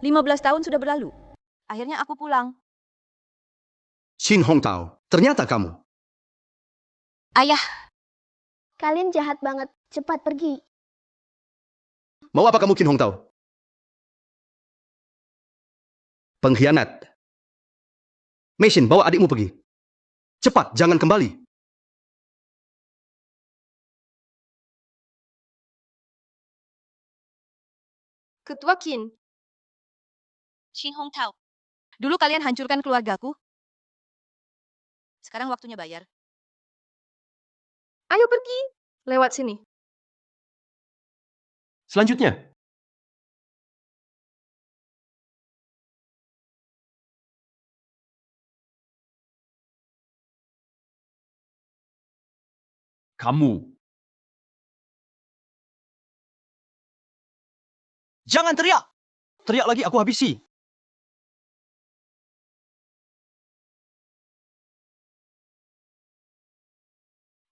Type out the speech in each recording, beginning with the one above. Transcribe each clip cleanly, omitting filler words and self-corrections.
15 tahun sudah berlalu. Akhirnya aku pulang. Shin Hongtao, ternyata kamu. Ayah, Kalian jahat banget. Cepat pergi. Mau apa kamu, Qin Hongtao? Pengkhianat. Mei Xin, bawa adikmu pergi. Cepat, jangan kembali. Ketua Qin. Shin Hongtao. Dulu kalian hancurkan keluargaku. Sekarang waktunya bayar. Ayo pergi. Lewat sini. Selanjutnya, kamu. Jangan teriak! Teriak lagi aku habisi.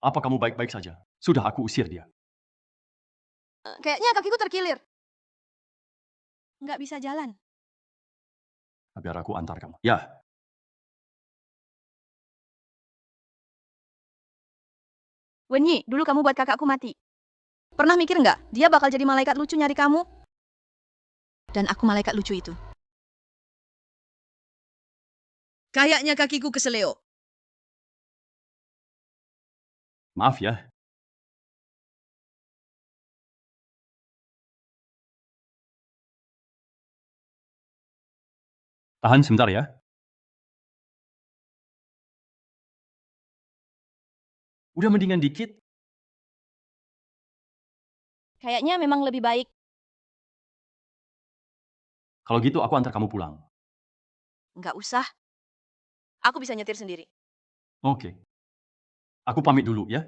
Apa kamu baik-baik saja? Sudah aku usir dia. Kayaknya kakiku terkilir. Nggak bisa jalan. Biar aku antar kamu. Ya, Wenyi, dulu kamu buat kakakku mati. Pernah mikir nggak, dia bakal jadi malaikat lucu nyari kamu? Dan aku malaikat lucu itu. Kayaknya kakiku keseleo. maaf ya. Tahan sebentar ya. Udah mendingan dikit. Kayaknya memang lebih baik. Kalau gitu aku antar kamu pulang. Nggak usah. Aku bisa nyetir sendiri. Oke. Aku pamit dulu ya.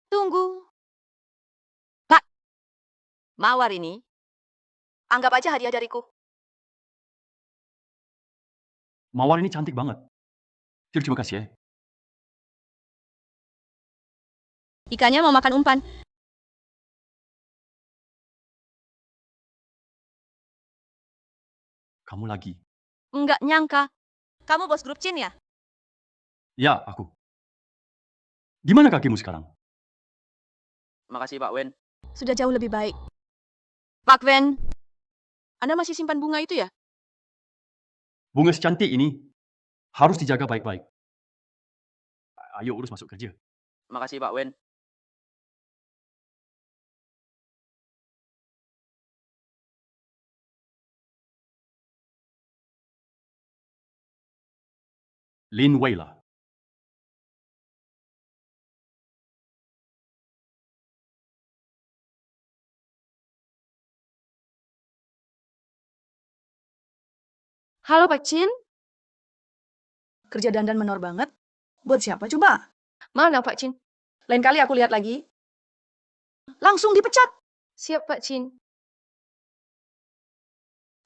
Tunggu. Pak, mawar ini. Anggap aja hadiah dariku. Mawar ini cantik banget. Terima kasih ya. Ikannya mau makan umpan. Kamu lagi. Nggak nyangka. Kamu bos grup Chin ya? Ya, aku. Gimana kakimu sekarang? Makasih Pak Wen. Sudah jauh lebih baik. Pak Wen, Anda masih simpan bunga itu ya? Bunga secantik ini harus dijaga baik-baik. Ayo urus masuk kerja. Makasih Pak Wen. Lin Weila. Halo Pak Chin. Kerja dandan menor banget. Buat siapa coba? Mana Pak Chin? Lain kali aku lihat lagi. Langsung dipecat. Siap Pak Chin.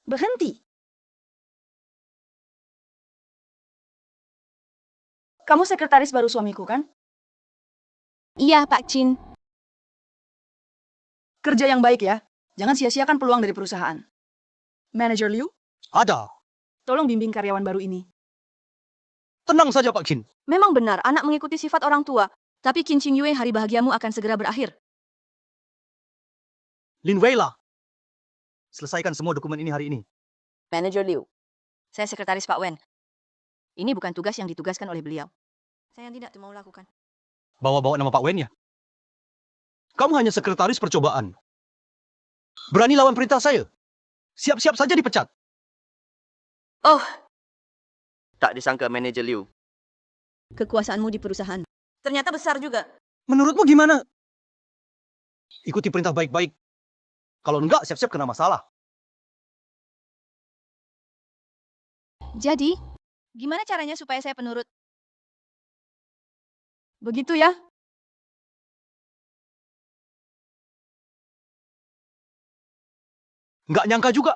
Berhenti. Kamu sekretaris baru suamiku kan? Iya Pak Chin. Kerja yang baik ya. Jangan sia-siakan peluang dari perusahaan. Manager Liu, Ada. tolong bimbing karyawan baru ini. Tenang saja Pak Qin. Memang benar, anak mengikuti sifat orang tua. Tapi Qin Qing Yue, hari bahagiamu akan segera berakhir. Lin Weila. Selesaikan semua dokumen ini hari ini. Manager Liu. Saya sekretaris Pak Wen. Ini bukan tugas yang ditugaskan oleh beliau. Saya yang tidak mau lakukan. Bawa-bawa nama Pak Wen ya. Kamu hanya sekretaris percobaan. Berani lawan perintah saya. Siap-siap saja dipecat. Oh, Tak disangka manajer Liu. kekuasaanmu di perusahaan. Ternyata besar juga. Menurutmu gimana? Ikuti perintah baik-baik. Kalau enggak, siap-siap kena masalah. Jadi, gimana caranya supaya saya penurut? Begitu ya? Nggak nyangka juga.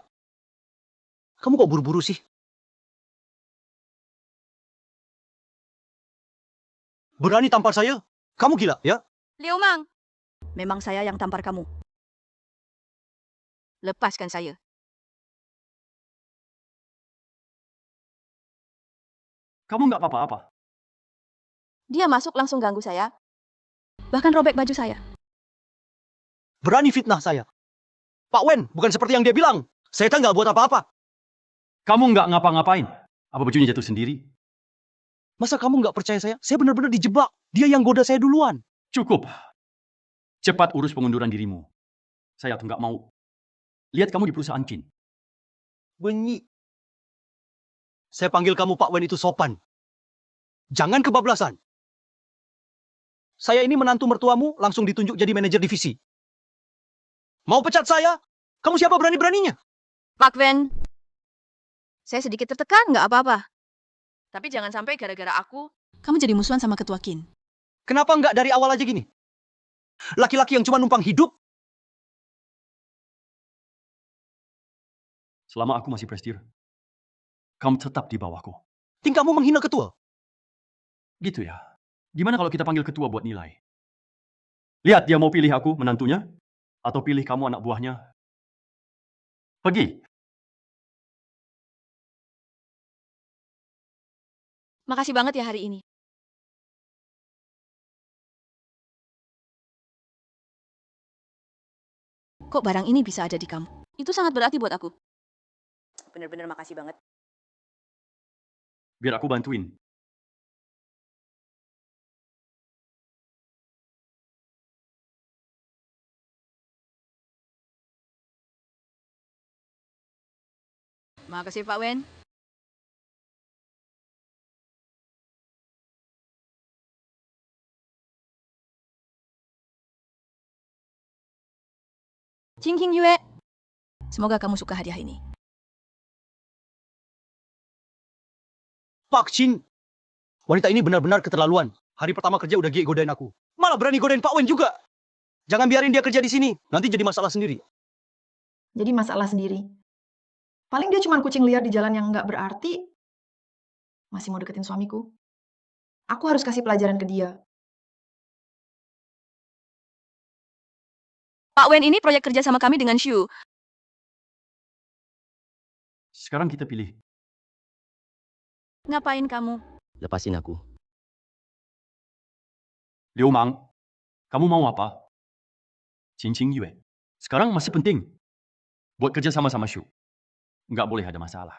Kamu kok buru-buru sih? Berani tampar saya? Kamu gila, ya? Liu Mang, memang saya yang tampar kamu. Lepaskan saya. Kamu nggak apa-apa. Dia masuk langsung ganggu saya. Bahkan robek baju saya. Berani fitnah saya. Pak Wen, bukan seperti yang dia bilang. Saya kan nggak buat apa-apa. Kamu nggak ngapa-ngapain. Apa bajunya jatuh sendiri? Masa kamu nggak percaya saya? Saya benar-benar dijebak. Dia yang goda saya duluan. Cukup. Cepat urus pengunduran dirimu. Saya tuh nggak mau. Lihat kamu di perusahaan Chin. Wenyi. Saya panggil kamu Pak Wen itu sopan. Jangan kebablasan. Saya ini menantu mertuamu langsung ditunjuk jadi manajer divisi. Mau pecat saya? Kamu siapa berani-beraninya? Pak Wen, saya sedikit tertekan, nggak apa-apa. Tapi jangan sampai gara-gara aku, kamu jadi musuhan sama ketua Kin. Kenapa nggak dari awal aja gini? Laki-laki yang cuma numpang hidup. Selama aku masih prestir, kamu tetap di bawahku. Tingkahmu menghina ketua. Gitu ya. Gimana kalau kita panggil ketua buat nilai? Lihat dia mau pilih aku menantunya, atau pilih kamu anak buahnya. Pergi. Makasih banget ya hari ini. Kok barang ini bisa ada di kamu? Itu sangat berarti buat aku. Bener-bener makasih banget. Biar aku bantuin. Makasih Pak Wen. Qingqing Yue. Semoga kamu suka hadiah ini. Pak Chin. Wanita ini benar-benar keterlaluan. Hari pertama kerja udah godain aku. Malah berani godain Pak Wen juga. Jangan biarin dia kerja di sini. Nanti jadi masalah sendiri. Jadi masalah sendiri. Paling dia cuma kucing liar di jalan yang nggak berarti. Masih mau deketin suamiku. Aku harus kasih pelajaran ke dia. Pak Wen ini proyek kerja sama kami dengan Shu. Sekarang kita pilih. Ngapain kamu? Lepasin aku. Liu Mang, kamu mau apa? Qingqing Yue. Sekarang masih penting. Buat kerja sama-sama Shu. Nggak boleh ada masalah.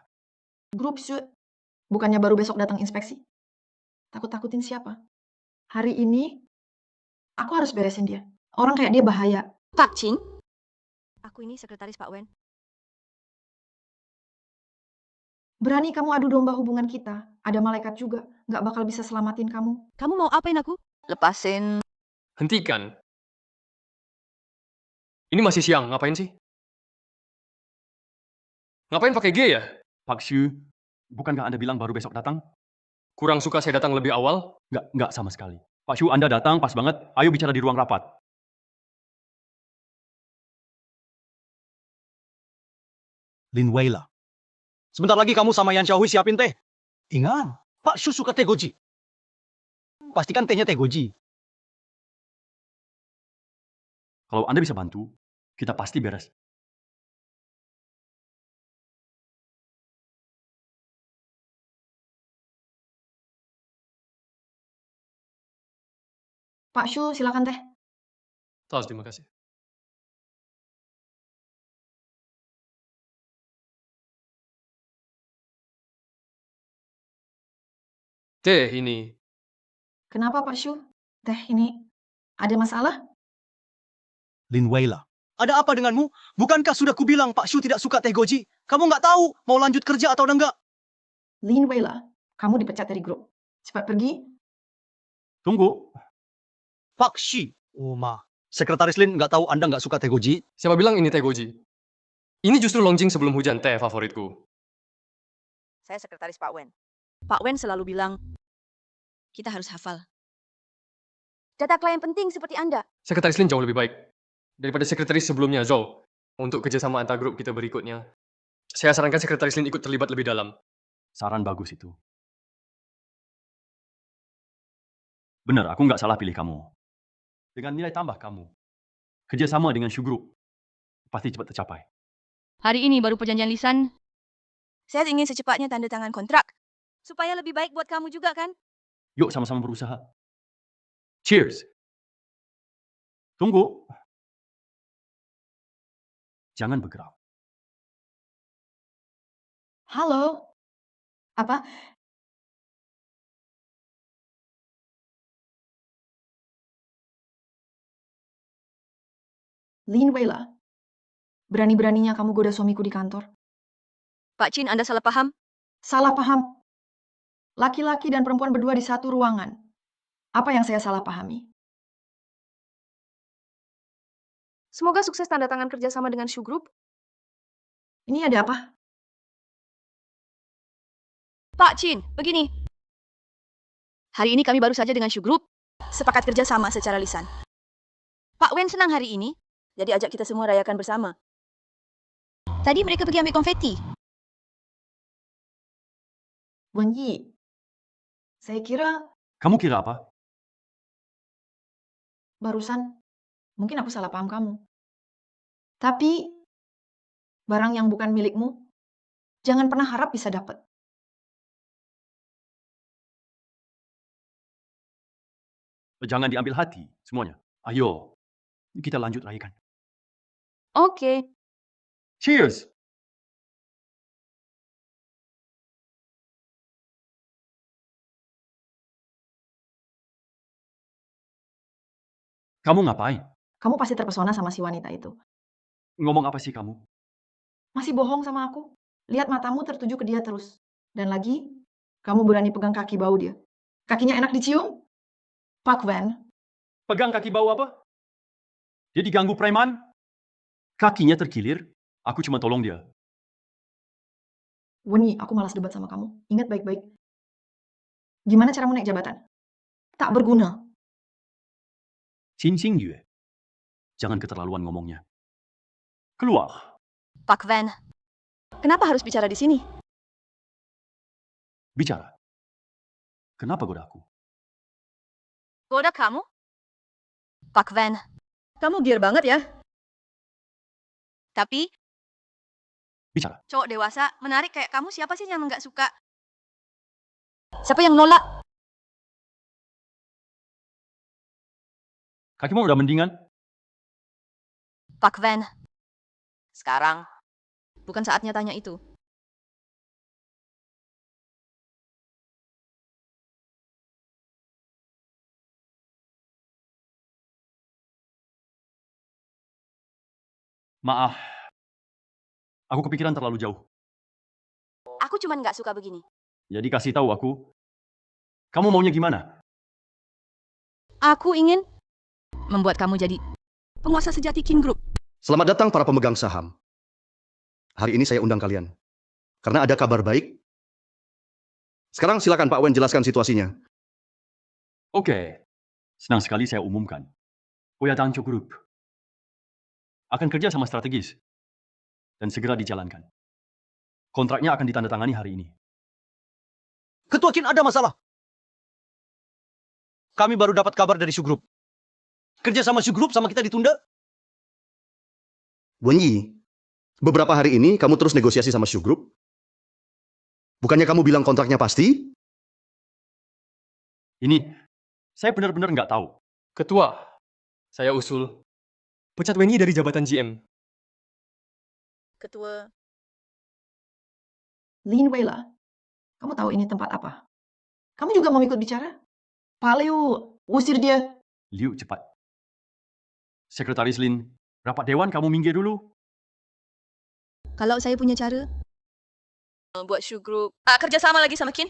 Grup Shu. Bukannya baru besok datang inspeksi. Takut-takutin siapa? Hari ini, aku harus beresin dia. Orang kayak dia bahaya. Pak Qing? Aku ini sekretaris Pak Wen. Berani kamu adu domba hubungan kita. Ada malaikat juga. Nggak bakal bisa selamatin kamu. Kamu mau apain aku? Lepasin. Hentikan. Ini masih siang, ngapain sih? Ngapain pakai G ya? Pak Shu, bukankah Anda bilang baru besok datang? Kurang suka saya datang lebih awal? Nggak sama sekali. Pak Shu, Anda datang pas banget. Ayo bicara di ruang rapat. Lin Weila. Sebentar lagi kamu sama Yan Xiaohui siapin teh. Ingat, Pak Shu suka teh goji. Pastikan tehnya teh goji. Kalau Anda bisa bantu, kita pasti beres. Pak Shu, silakan teh. Tahu, terima kasih. Teh ini. Kenapa Pak Shu? Teh ini ada masalah? Lin Weila. Ada apa denganmu? Bukankah sudah kubilang Pak Shu tidak suka teh goji? Kamu nggak tahu mau lanjut kerja atau enggak? Lin Weila, kamu dipecat dari grup. Cepat pergi. Tunggu. Pak Shi. Uma. Sekretaris Lin nggak tahu Anda nggak suka teh goji? Siapa bilang ini teh goji? Ini justru longjing sebelum hujan, teh favoritku. Saya sekretaris Pak Wen. Pak Wen selalu bilang, kita harus hafal. Data klien penting seperti Anda. Sekretaris Lin jauh lebih baik daripada sekretaris sebelumnya, Zhou. Untuk kerjasama antar grup kita berikutnya, saya sarankan sekretaris Lin ikut terlibat lebih dalam. Saran bagus itu. Benar, aku nggak salah pilih kamu. Dengan nilai tambah kamu, kerjasama dengan Shu Group, pasti cepat tercapai. Hari ini baru perjanjian lisan. Saya ingin secepatnya tanda tangan kontrak. Supaya lebih baik buat kamu juga kan? Yuk sama-sama berusaha. Cheers. Tunggu. Jangan bergerak. Halo? Apa? Lin Weila, berani-beraninya kamu goda suamiku di kantor. Pak Chin, Anda salah paham? Salah paham. Laki-laki dan perempuan berdua di satu ruangan. Apa yang saya salah pahami? Semoga sukses tanda tangan kerjasama dengan Shu Group. Ini ada apa? Pak Chin, begini. Hari ini kami baru saja dengan Shu Group sepakat kerjasama secara lisan. Pak Wen senang hari ini, jadi ajak kita semua rayakan bersama. Tadi mereka pergi ambil konfeti. Wen Yi, saya kira Kamu kira apa? barusan mungkin aku salah paham kamu. Tapi barang yang bukan milikmu, jangan pernah harap bisa dapat. Jangan diambil hati semuanya. Ayo, kita lanjut rayakan. Oke. Cheers. Kamu ngapain? Kamu pasti terpesona sama si wanita itu. Ngomong apa sih kamu? Masih bohong sama aku. Lihat matamu tertuju ke dia terus. Dan lagi, kamu berani pegang kaki bau dia. Kakinya enak dicium? Pak Van, Pegang kaki bau apa? Dia diganggu preman? Kakinya terkilir. Aku cuma tolong dia. Weni, aku malas debat sama kamu. Ingat baik-baik. Gimana caramu naik jabatan? Tak berguna. Xin Xing Yue. Jangan keterlaluan ngomongnya. Keluar. Pak Van, kenapa harus bicara di sini? Bicara. Kenapa goda aku? Goda kamu? Pak Van, kamu gear banget ya. Tapi, Bicara. cowok dewasa, menarik kayak kamu siapa sih yang nggak suka? Siapa yang nolak? Kakimu udah mendingan? Pak Van, sekarang bukan saatnya tanya itu. Maaf. Aku kepikiran terlalu jauh. Aku cuman nggak suka begini. Jadi kasih tahu aku. Kamu maunya gimana? Aku ingin membuat kamu jadi penguasa sejati King Group. Selamat datang para pemegang saham. Hari ini saya undang kalian. Karena ada kabar baik. Sekarang silakan Pak Wen jelaskan situasinya. Oke. Senang sekali saya umumkan. Oyadangcho Group akan kerja sama strategis dan segera dijalankan. Kontraknya akan ditandatangani hari ini. Ketua Kin ada masalah. Kami baru dapat kabar dari Shu Group. Kerja sama Shu Group sama kita ditunda. Wen Yi, beberapa hari ini kamu terus negosiasi sama Shu Group? Bukannya kamu bilang kontraknya pasti? Ini, saya benar-benar nggak tahu. Ketua, saya usul pecat Wen Yi dari jabatan GM. Ketua, Lin Weila, kamu tahu ini tempat apa? Kamu juga mau ikut bicara? Pak Liu, usir dia. Liu, cepat. Sekretaris Lin, rapat dewan kamu minggir dulu. kalau saya punya cara buat Shu Group kerja sama lagi sama Kin.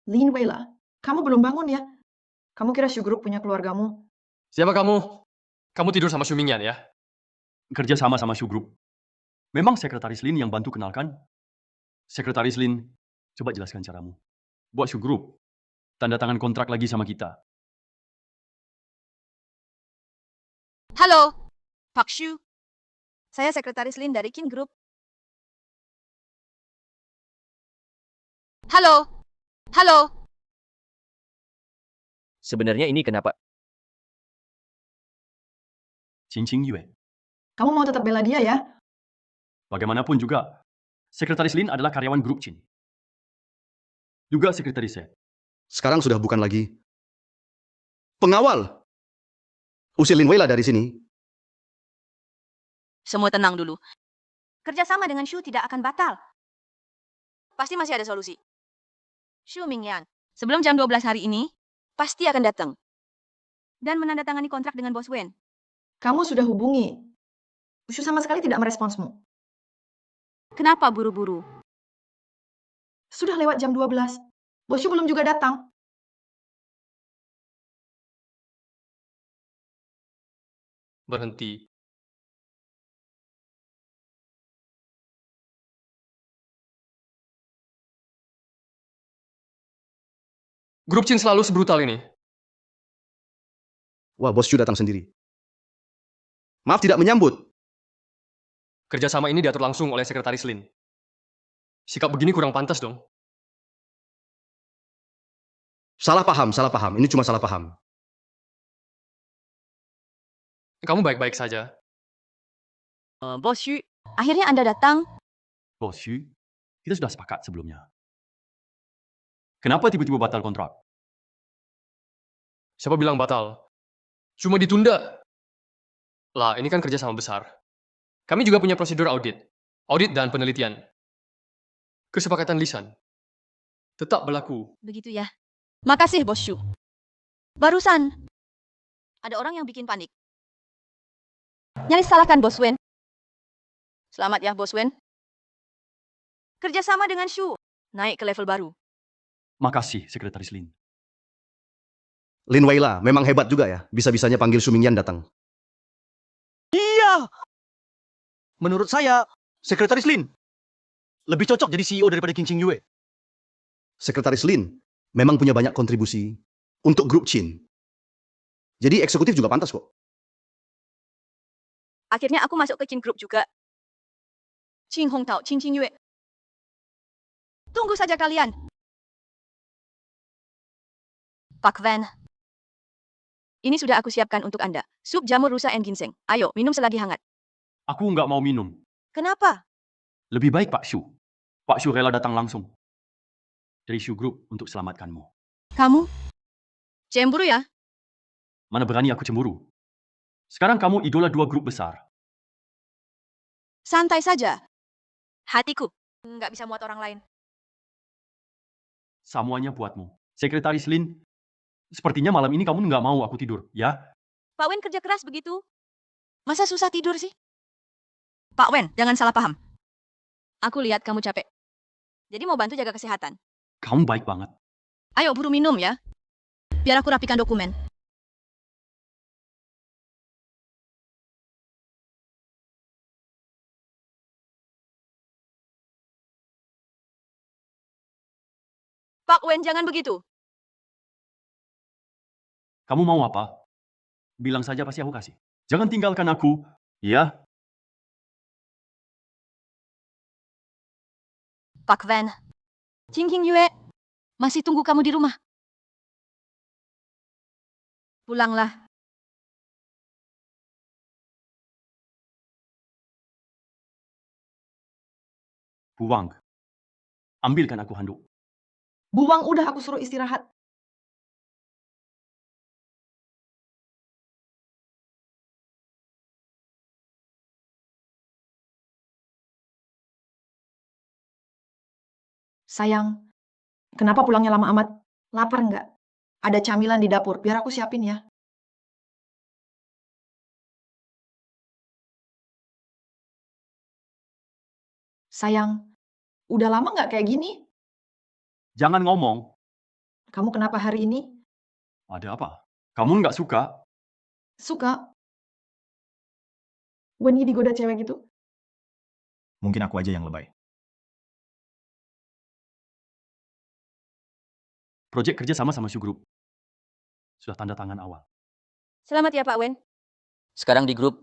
Lin Weila, kamu belum bangun ya? Kamu kira Shu Group punya keluargamu? Siapa kamu? Kamu tidur sama Shu Mingyan ya? Kerja sama Shu Group. Memang Sekretaris Lin yang bantu kenalkan? Sekretaris Lin, coba jelaskan caramu. Buat Shu Group, tanda tangan kontrak lagi sama kita. Halo, Pak Shu. Saya sekretaris Lin dari Kin Group. Halo, halo. Sebenarnya ini kenapa? Xin Xing Yue. Kamu mau tetap bela dia ya? Bagaimanapun juga, Sekretaris Lin adalah karyawan grup Chin. Juga sekretaris saya. Sekarang sudah bukan lagi pengawal. Usir Lin Weila dari sini. Semua tenang dulu. Kerjasama dengan Shu tidak akan batal. Pasti masih ada solusi. Shu Mingyan, sebelum jam 12 hari ini, pasti akan datang. Dan menandatangani kontrak dengan Bos Wen. Kamu sudah hubungi. Ushu sama sekali tidak meresponsmu. Kenapa buru-buru? Sudah lewat jam 12. Bos Shu belum juga datang. Berhenti. Grup Chin selalu sebrutal ini. Wah, Bos Shu datang sendiri. Maaf tidak menyambut. Kerjasama ini diatur langsung oleh Sekretaris Lin. Sikap begini kurang pantas dong. Salah paham, salah paham. Ini cuma salah paham. Kamu baik-baik saja. Bos Shu, akhirnya Anda datang. Bos Xu, kita sudah sepakat sebelumnya. Kenapa tiba-tiba batal kontrak? Siapa bilang batal? Cuma ditunda. Lah, ini kan kerjasama besar. Kami juga punya prosedur audit. Audit dan penelitian. Kesepakatan lisan. Tetap berlaku. Begitu ya. Makasih, Bos Shu. Barusan, ada orang yang bikin panik. Nyaris salahkan Bos Wen. Selamat ya, Bos Wen. Kerjasama dengan Shu, naik ke level baru. Makasih, Sekretaris Lin. Lin Weila memang hebat juga ya. Bisa-bisanya panggil Shu Mingyan datang. Iya. Menurut saya, Sekretaris Lin lebih cocok jadi CEO daripada King Ching Yue. Sekretaris Lin memang punya banyak kontribusi untuk grup Chin. Jadi eksekutif juga pantas kok. Akhirnya aku masuk ke Chin Group juga. Qing Hongtao, Qing Qing Yue. Tunggu saja kalian. Pak Van. Ini sudah aku siapkan untuk Anda. Sup jamur rusa and ginseng. Ayo, minum selagi hangat. Aku nggak mau minum. Kenapa? Lebih baik Pak Xu. Pak Xu rela datang langsung dari Xu Group untuk selamatkanmu. Kamu? Cemburu ya? Mana berani aku cemburu. Sekarang kamu idola dua grup besar. Santai saja. Hatiku nggak bisa muat orang lain. Semuanya buatmu. Sekretaris Lin, sepertinya malam ini kamu nggak mau aku tidur, ya? Pak Wen kerja keras begitu. Masa susah tidur sih? Pak Wen, jangan salah paham. Aku lihat kamu capek. Jadi mau bantu jaga kesehatan. Kamu baik banget. Ayo buru minum ya. Biar aku rapikan dokumen. Pak Wen, jangan begitu. Kamu mau apa? Bilang saja pasti aku kasih. Jangan tinggalkan aku, ya? Pak Van. Qing Qing Yue. Masih tunggu kamu di rumah. Pulanglah. Buang. Ambilkan aku handuk. Buang udah aku suruh istirahat. Sayang, kenapa pulangnya lama amat? Lapar nggak? Ada camilan di dapur, biar aku siapin ya. Sayang, udah lama nggak kayak gini? Jangan ngomong. Kamu kenapa hari ini? Ada apa? Kamu nggak suka? Suka? Weni digoda cewek gitu? Mungkin aku aja yang lebay. Proyek kerja sama Shu Group. Sudah tanda tangan awal. Selamat ya Pak Wen. Sekarang di grup,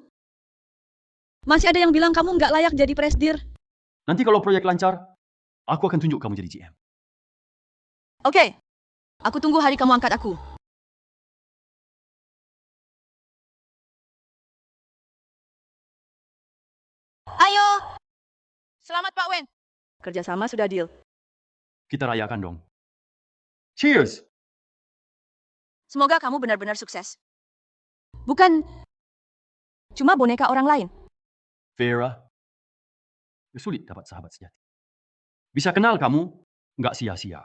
Masih ada yang bilang kamu nggak layak jadi presdir. Nanti kalau proyek lancar, aku akan tunjuk kamu jadi GM. Oke. Aku tunggu hari kamu angkat aku. Ayo. Selamat Pak Wen. Kerjasama sudah deal. Kita rayakan dong. Cheers! Semoga kamu benar-benar sukses. Bukan cuma boneka orang lain. Vera, sulit dapat sahabat sejati. Bisa kenal kamu, nggak sia-sia.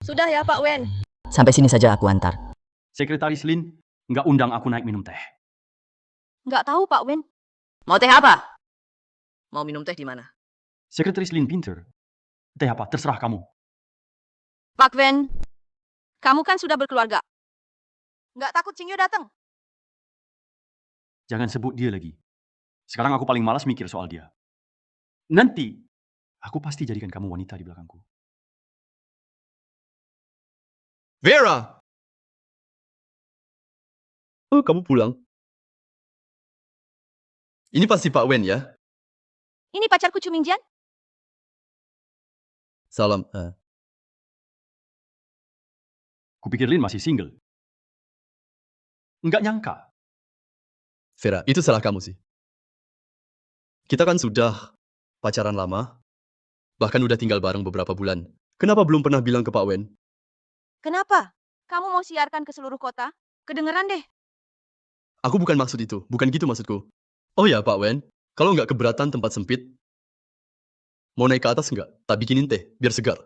Sudah ya, Pak Wen. Sampai sini saja aku antar. Sekretaris Lin nggak undang aku naik minum teh. Nggak tahu, Pak Wen. Mau teh apa? Mau minum teh di mana? Sekretaris Lin pinter. Teh apa, terserah kamu. Pak Wen, kamu kan sudah berkeluarga. Nggak takut Cingyo datang? Jangan sebut dia lagi. Sekarang aku paling malas mikir soal dia. Nanti, aku pasti jadikan kamu wanita di belakangku. Vera! Oh, kamu pulang. Ini pasti Pak Wen ya? Ini pacarku Cumingjian? Salam. Kupikir Lin masih single. Nggak nyangka. Vera, itu salah kamu sih. Kita kan sudah pacaran lama, bahkan udah tinggal bareng beberapa bulan. Kenapa belum pernah bilang ke Pak Wen? Kenapa? Kamu mau siarkan ke seluruh kota? Kedengeran deh. Aku bukan maksud itu, bukan gitu maksudku. Oh ya Pak Wen, kalau nggak keberatan tempat sempit, mau naik ke atas nggak? Tak bikinin teh, biar segar.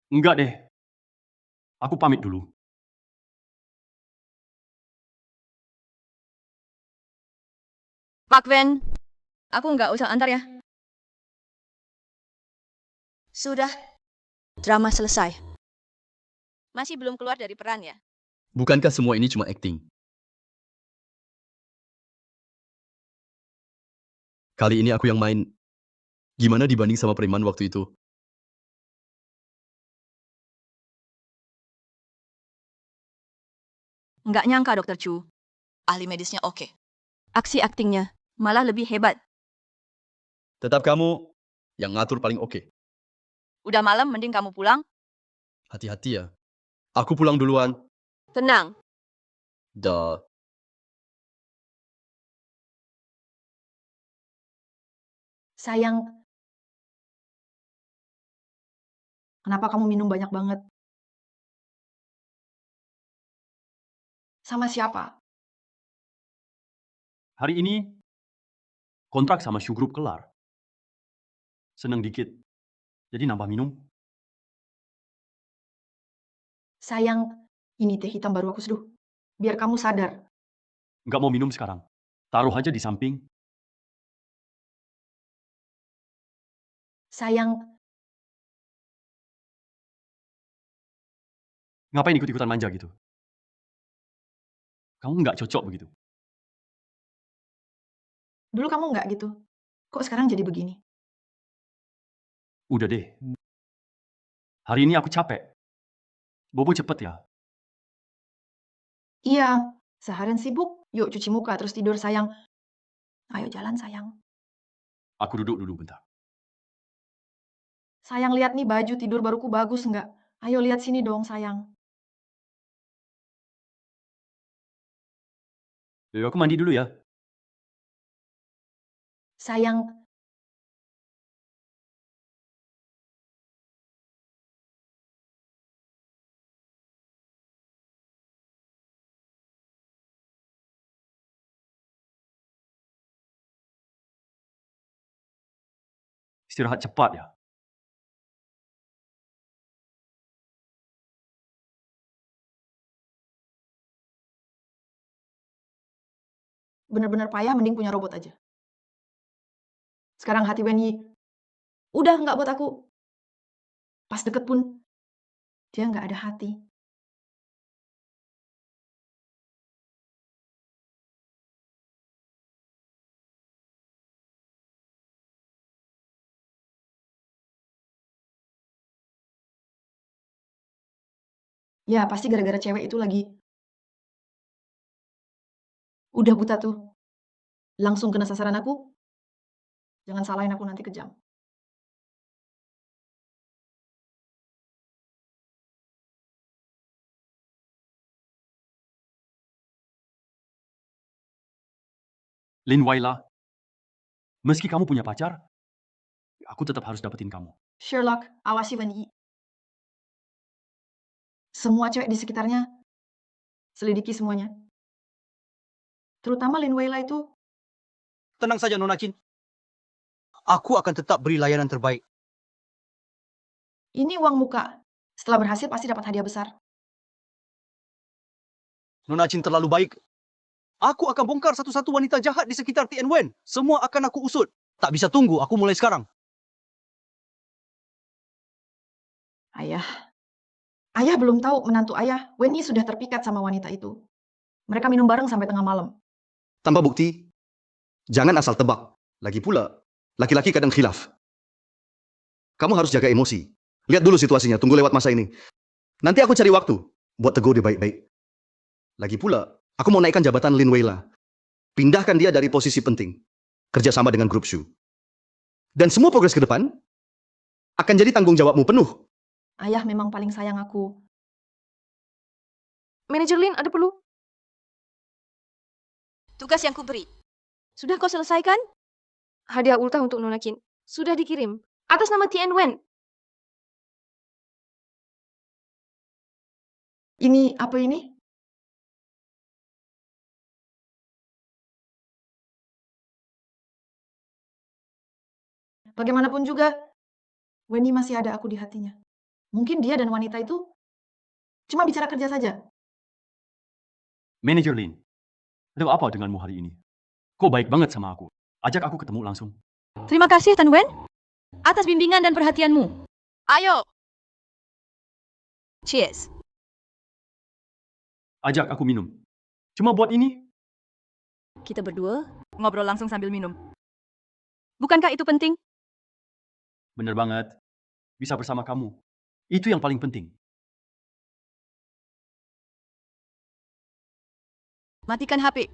Enggak deh. Aku pamit dulu. Pak Wen, aku nggak usah antar ya. Sudah, drama selesai. Masih belum keluar dari peran ya? Bukankah semua ini cuma acting? Kali ini aku yang main. Gimana dibanding sama preman waktu itu? Nggak nyangka, Dokter Chu. Ahli medisnya oke. Aksi aktingnya malah lebih hebat. Tetap kamu yang ngatur paling oke. Udah malam, mending kamu pulang. Hati-hati ya. Aku pulang duluan. Tenang. Dah. Sayang, kenapa kamu minum banyak banget? Sama siapa? Hari ini, kontrak sama Shoe Group kelar. Seneng dikit. Jadi nambah minum. Sayang, ini teh hitam baru aku seduh. Biar kamu sadar. Nggak mau minum sekarang. Taruh aja di samping. Sayang, Ngapain ikut-ikutan manja gitu? Kamu nggak cocok begitu. dulu kamu nggak gitu. Kok sekarang jadi begini? Udah deh. Hari ini aku capek. Bobo cepet ya. Iya, seharian sibuk. Yuk cuci muka terus tidur sayang. Ayo jalan sayang. Aku duduk dulu bentar. Sayang lihat nih baju tidur baruku bagus nggak? Ayo lihat sini dong sayang. Yuk, aku mandi dulu ya. Sayang, Istirahat cepat ya. bener-bener payah mending punya robot aja. Sekarang hati Wenyi udah nggak buat aku. Pas deket pun dia nggak ada hati. Ya pasti gara-gara cewek itu lagi. Udah buta tuh. Langsung kena sasaran aku. Jangan salahin aku nanti kejam. Lin Waila, meski kamu punya pacar, aku tetap harus dapetin kamu. Sherlock, awasi Wenyi. Semua cewek di sekitarnya, selidiki semuanya. Terutama Lin Weila itu. Tenang saja, Nona Chin. Aku akan tetap beri layanan terbaik. Ini uang muka. Setelah berhasil pasti dapat hadiah besar. Nona Chin terlalu baik. Aku akan bongkar satu-satu wanita jahat di sekitar Tien Wen. Semua akan aku usut. Tak bisa tunggu, aku mulai sekarang. Ayah. Ayah belum tahu menantu ayah, Wenyi sudah terpikat sama wanita itu. Mereka minum bareng sampai tengah malam. Tanpa bukti, jangan asal tebak. Lagi pula, laki-laki kadang khilaf. Kamu harus jaga emosi. Lihat dulu situasinya, tunggu lewat masa ini. Nanti aku cari waktu buat tegur dia baik-baik. Lagi pula, aku mau naikkan jabatan Lin Weila. Pindahkan dia dari posisi penting. Kerjasama dengan grup Shu. Dan semua progres ke depan akan jadi tanggung jawabmu penuh. Ayah memang paling sayang aku. Manajer Lin, ada perlu? Tugas yang kuberi. Sudah kau selesaikan? Hadiah ultah untuk Nona Qin. Sudah dikirim. Atas nama Tien Wen. Ini apa ini? Bagaimanapun juga, Wenyi masih ada aku di hatinya. Mungkin dia dan wanita itu cuma bicara kerja saja. Manajer Lin, ada apa denganmu hari ini? Kau baik banget sama aku. Ajak aku ketemu langsung. Terima kasih, Tan Wen, atas bimbingan dan perhatianmu. Ayo. Cheers. Ajak aku minum. Cuma buat ini? Kita berdua ngobrol langsung sambil minum. Bukankah itu penting? Bener banget. Bisa bersama kamu. Itu yang paling penting. Matikan HP.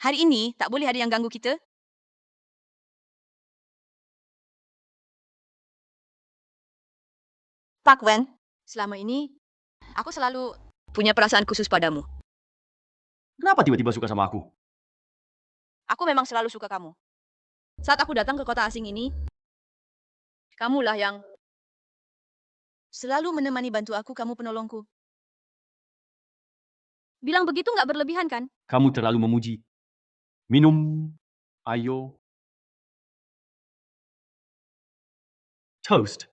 Hari ini tak boleh ada yang ganggu kita. Pak Wen, selama ini aku selalu punya perasaan khusus padamu. Kenapa tiba-tiba suka sama aku? Aku memang selalu suka kamu. Saat aku datang ke kota asing ini, kamulah yang selalu menemani bantu aku, kamu penolongku. Bilang begitu nggak berlebihan kan? Kamu terlalu memuji. Minum. Ayo. Toast.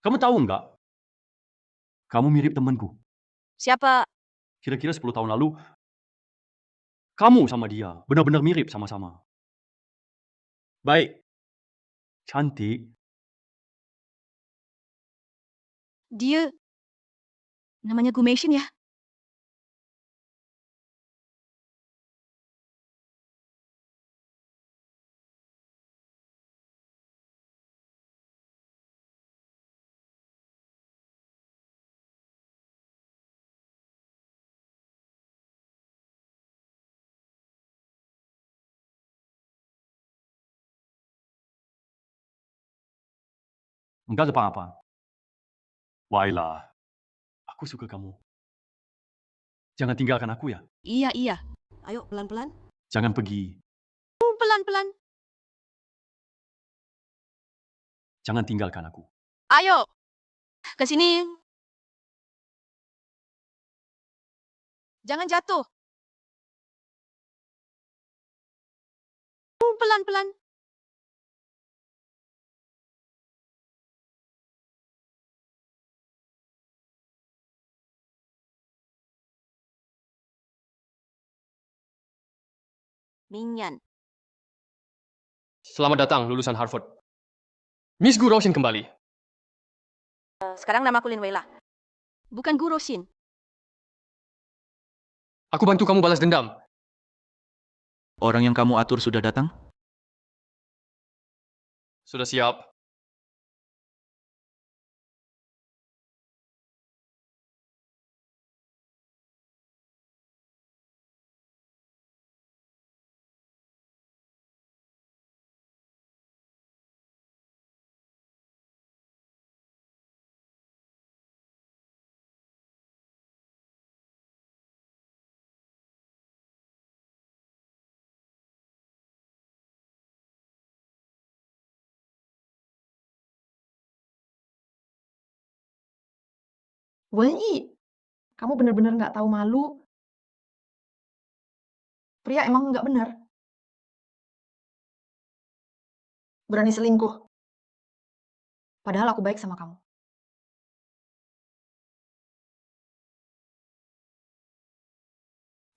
Kamu tahu nggak? Kamu mirip temanku. Siapa? Kira-kira 10 tahun lalu, kamu sama dia benar-benar mirip sama-sama. Baik. Cantik. Dia namanya Gumation ya? Enggak apa-apa. Waila, aku suka kamu. Jangan tinggalkan aku ya. Iya, iya. Ayo, pelan-pelan. Jangan pergi. Pelan-pelan. Jangan tinggalkan aku. Ayo. Ke sini. Jangan jatuh. Pelan-pelan. Minyan. Selamat datang, lulusan Harvard. Miss Gu Roshin kembali. Sekarang namaku Lin Weila. Bukan Gu Roshin. Aku bantu kamu balas dendam. Orang yang kamu atur sudah datang? Sudah siap. Wenyi, kamu bener-bener nggak tahu malu. Pria emang nggak benar. Berani selingkuh. Padahal aku baik sama kamu.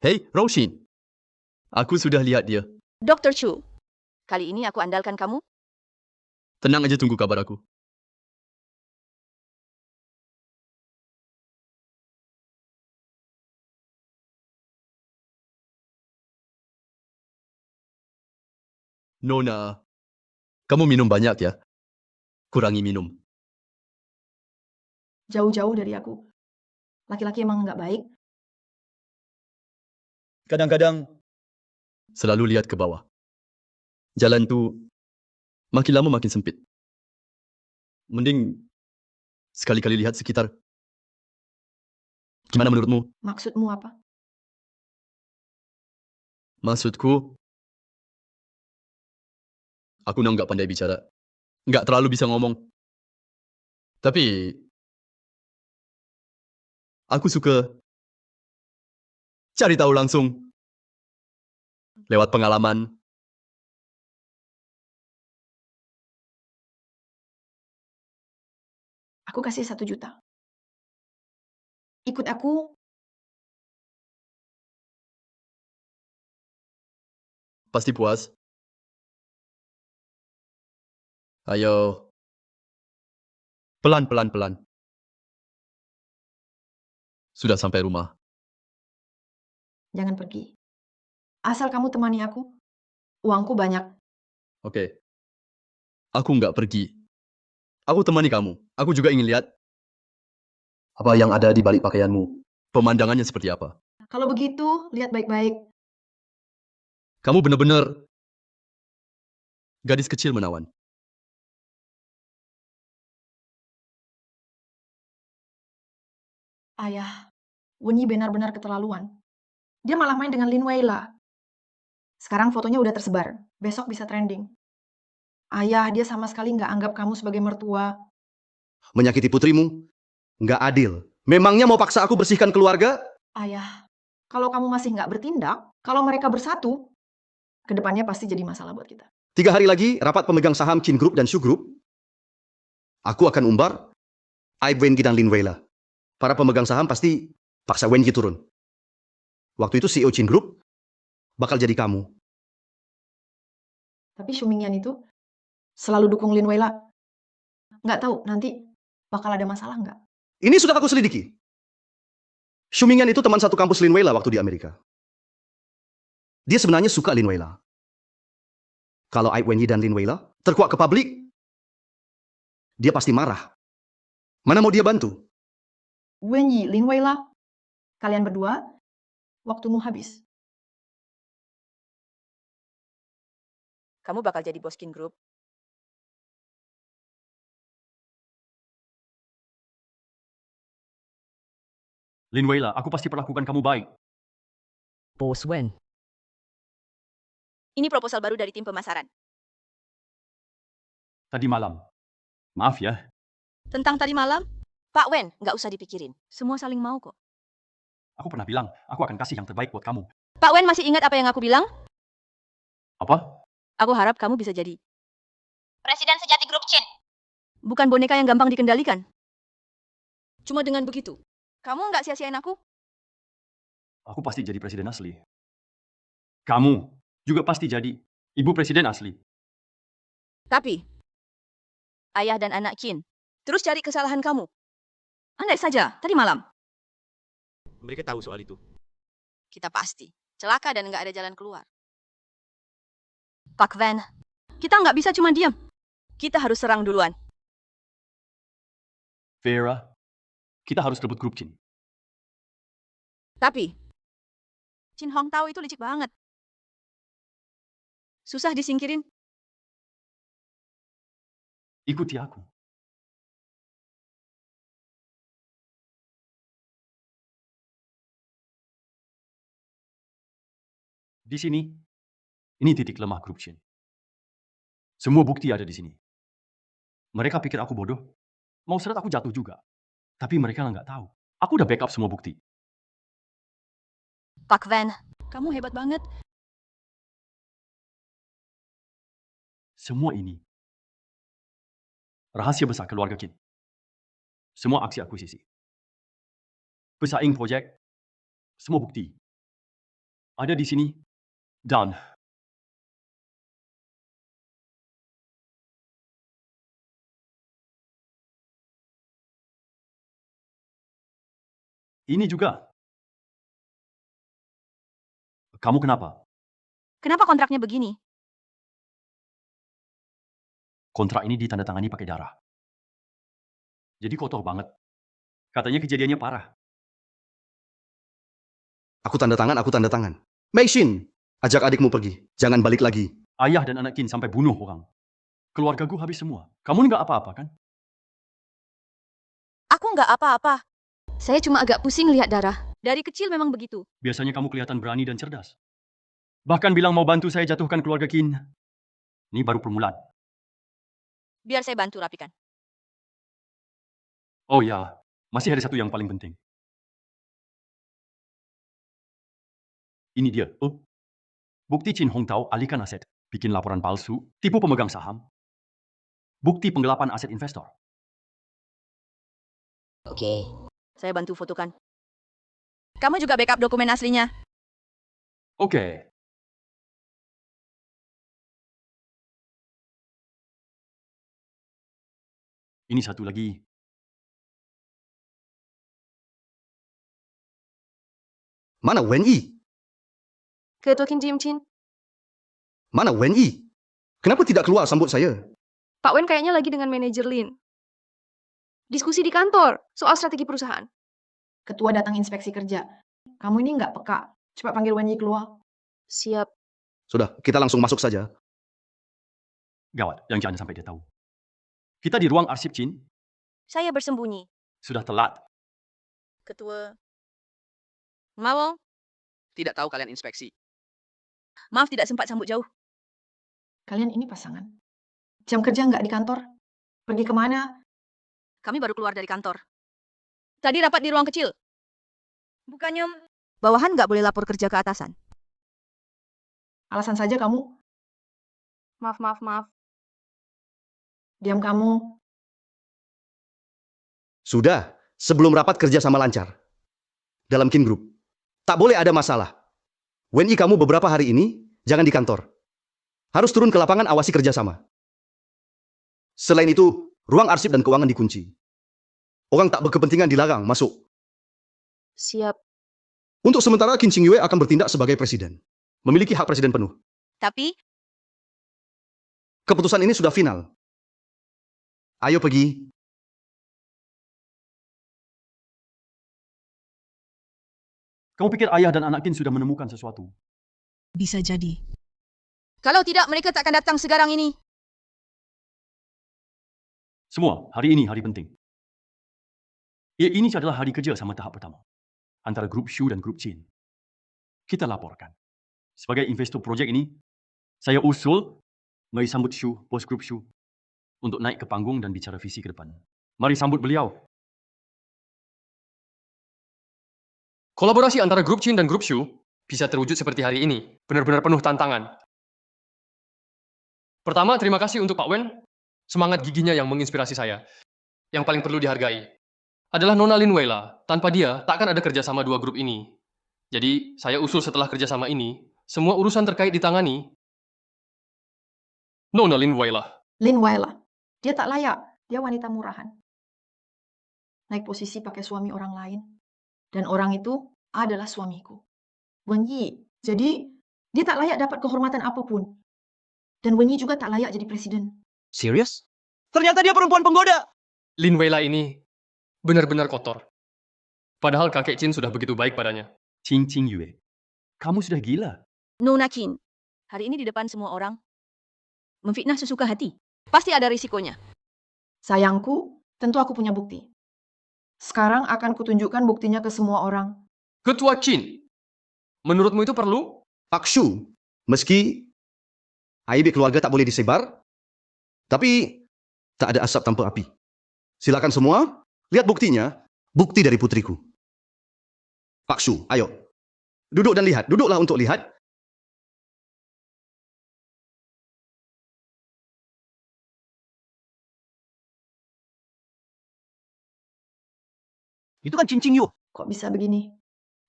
Hei, Roshin. Aku sudah lihat dia. Dr. Chu, kali ini aku andalkan kamu. Tenang aja tunggu kabar aku. Nona, kamu minum banyak ya? Kurangi minum. Jauh-jauh dari aku. Laki-laki emang nggak baik. Kadang-kadang selalu lihat ke bawah. Jalan tuh makin lama makin sempit. Mending sekali-kali lihat sekitar. Gimana menurutmu? Maksudmu apa? Maksudku, aku nggak pandai bicara. Nggak terlalu bisa ngomong. Tapi, aku suka cari tahu langsung. Lewat pengalaman. Aku kasih 1 juta. Ikut aku, Pasti puas. Ayo. Pelan-pelan pelan. Sudah sampai rumah. jangan pergi. Asal kamu temani aku, uangku banyak. Oke. Aku nggak pergi. Aku temani kamu. Aku juga ingin lihat apa yang ada di balik pakaianmu. Pemandangannya seperti apa. Kalau begitu, lihat baik-baik. Kamu benar-benar gadis kecil menawan. Ayah, Wenyi benar-benar keterlaluan. Dia malah main dengan Lin Weila. Sekarang fotonya udah tersebar. Besok bisa trending. Ayah, dia sama sekali nggak anggap kamu sebagai mertua. Menyakiti putrimu? Nggak adil. Memangnya mau paksa aku bersihkan keluarga? Ayah, kalau kamu masih nggak bertindak, kalau mereka bersatu, kedepannya pasti jadi masalah buat kita. 3 hari lagi, rapat pemegang saham Chin Group dan Shu Group. Aku akan umbar aib Wengi dan Lin Weila. Para pemegang saham pasti paksa Wengi turun. Waktu itu CEO Chin Group bakal jadi kamu. Tapi Shumingyan itu selalu dukung Lin Weila. Nggak tahu nanti bakal ada masalah nggak? Ini sudah aku selidiki. Shumingyan itu teman satu kampus Lin Weila waktu di Amerika. Dia sebenarnya suka Lin Weila. Kalau aib Wenyi dan Lin Weila terkuak ke publik, dia pasti marah. Mana mau dia bantu? Wenyi, Lin Weila, kalian berdua, waktumu habis. Kamu bakal jadi bos Kin Group. Lin Weila, aku pasti perlakukan kamu baik. Bos Wen, Ini proposal baru dari tim pemasaran. Tadi malam. Maaf ya. Tentang tadi malam, Pak Wen, nggak usah dipikirin. Semua saling mau kok. Aku pernah bilang, aku akan kasih yang terbaik buat kamu. Pak Wen masih ingat apa yang aku bilang? Apa? Aku harap kamu bisa jadi Presiden sejati grup Chin. bukan boneka yang gampang dikendalikan. Cuma dengan begitu, kamu nggak sia-siain aku? Aku pasti jadi presiden asli. Kamu juga pasti jadi ibu presiden asli. Tapi, ayah dan anak Qin terus cari kesalahan kamu. Andai saja, tadi malam, Mereka tahu soal itu. kita pasti celaka dan nggak ada jalan keluar. Pak Van, kita nggak bisa cuma diam. Kita harus serang duluan. Vera, kita harus rebut grup Chin. Tapi, Chin Hong tahu itu licik banget. Susah disingkirin. Ikuti aku. Di sini, ini titik lemah grup Chin. Semua bukti ada di sini. Mereka pikir aku bodoh. Mau seret aku jatuh juga. Tapi mereka nggak tahu. Aku udah backup semua bukti. Pak Wen, kamu hebat banget. Semua ini rahasia besar keluarga Kin. Semua aksi akuisisi. Pesaing projek, semua bukti. Ada di sini, dan ini juga. Kamu kenapa? Kenapa kontraknya begini? Kontrak ini ditandatangani pakai darah. Jadi kotor banget. Katanya kejadiannya parah. Aku tanda tangan. Mei Xin, ajak adikmu pergi. Jangan balik lagi. Ayah dan anak Kin sampai bunuh orang. Keluargaku habis semua. Kamu nggak apa-apa kan? Aku nggak apa-apa. Saya cuma agak pusing lihat darah. Dari kecil memang begitu. Biasanya kamu kelihatan berani dan cerdas. Bahkan bilang mau bantu saya jatuhkan keluarga Kin. Ini baru permulaan. Biar saya bantu rapikan. Oh ya, masih ada satu yang paling penting. Ini dia. Oh, bukti Chin Hong Tao alihkan aset, bikin laporan palsu, tipu pemegang saham, bukti penggelapan aset investor. Oke. Saya bantu fotokan. Kamu juga backup dokumen aslinya. Oke. Ini satu lagi. Mana Wen Yi? Ketua Kin Jim Chin. Mana Wen Yi? Kenapa tidak keluar sambut saya? Pak Wen kayaknya lagi dengan manajer Lin. Diskusi di kantor soal strategi perusahaan. Ketua datang inspeksi kerja. Kamu ini nggak peka. Cepat panggil Wen Yi keluar. Siap. Sudah, kita langsung masuk saja. Gawat, yang jangan sampai dia tahu. Kita di ruang arsip Chin, Saya bersembunyi. sudah telat. Ketua. Mawong, Tidak tahu kalian inspeksi. maaf tidak sempat sambut jauh. Kalian ini pasangan. Jam kerja nggak di kantor? Pergi kemana? Kami baru keluar dari kantor. Tadi rapat di ruang kecil. Bukannya bawahan nggak boleh lapor kerja ke atasan. Alasan saja kamu. Maaf. Diam kamu. Sudah, sebelum rapat kerja sama lancar. Dalam Kin Group. Tak boleh ada masalah. Wen Yi kamu beberapa hari ini, jangan di kantor. Harus turun ke lapangan awasi kerjasama. Selain itu, ruang arsip dan keuangan dikunci. Orang tak berkepentingan dilarang masuk. Siap. Untuk sementara, Qin Xingyue akan bertindak sebagai presiden. Memiliki hak presiden penuh. Tapi, Keputusan ini sudah final. Ayo pergi. Kamu pikir ayah dan anak Kin sudah menemukan sesuatu? bisa jadi. Kalau tidak, mereka tak akan datang sekarang ini. Semua, hari ini hari penting. Ini adalah hari kerja sama tahap pertama. Antara grup Shu dan grup Chin. Kita laporkan. Sebagai investor projek ini, saya usul mari sambut Shu, bos grup Shu, untuk naik ke panggung dan bicara visi ke depan. Mari sambut beliau. Kolaborasi antara grup Chin dan grup Shu bisa terwujud seperti hari ini. Benar-benar penuh tantangan. Pertama, terima kasih untuk Pak Wen. Semangat giginya yang menginspirasi saya. Yang paling perlu dihargai adalah Nona Lin Weila. Tanpa dia, takkan ada kerjasama dua grup ini. Jadi, saya usul setelah kerjasama ini, semua urusan terkait ditangani Nona Lin Weila. Lin Weila. Dia tak layak. Dia wanita murahan. Naik posisi pakai suami orang lain. Dan orang itu adalah suamiku. Wen Yi. Jadi, dia tak layak dapat kehormatan apapun. Dan Wen Yi juga tak layak jadi presiden. Serius? Ternyata dia perempuan penggoda. Lin Weila ini benar-benar kotor. Padahal kakek Chin sudah begitu baik padanya. Qin Xingyue, kamu sudah gila. Nona Qin, hari ini di depan semua orang, memfitnah sesuka hati. Pasti ada risikonya. Sayangku, tentu aku punya bukti. Sekarang akan kutunjukkan buktinya ke semua orang. Ketua Chin, menurutmu itu perlu? Pak Shu, meski aib keluarga tak boleh disebar, tapi tak ada asap tanpa api. Silakan semua, lihat buktinya, bukti dari putriku. Pak Shu, ayo. Duduk dan lihat. Duduklah untuk lihat. Itu kan cincin Yu. Kok bisa begini?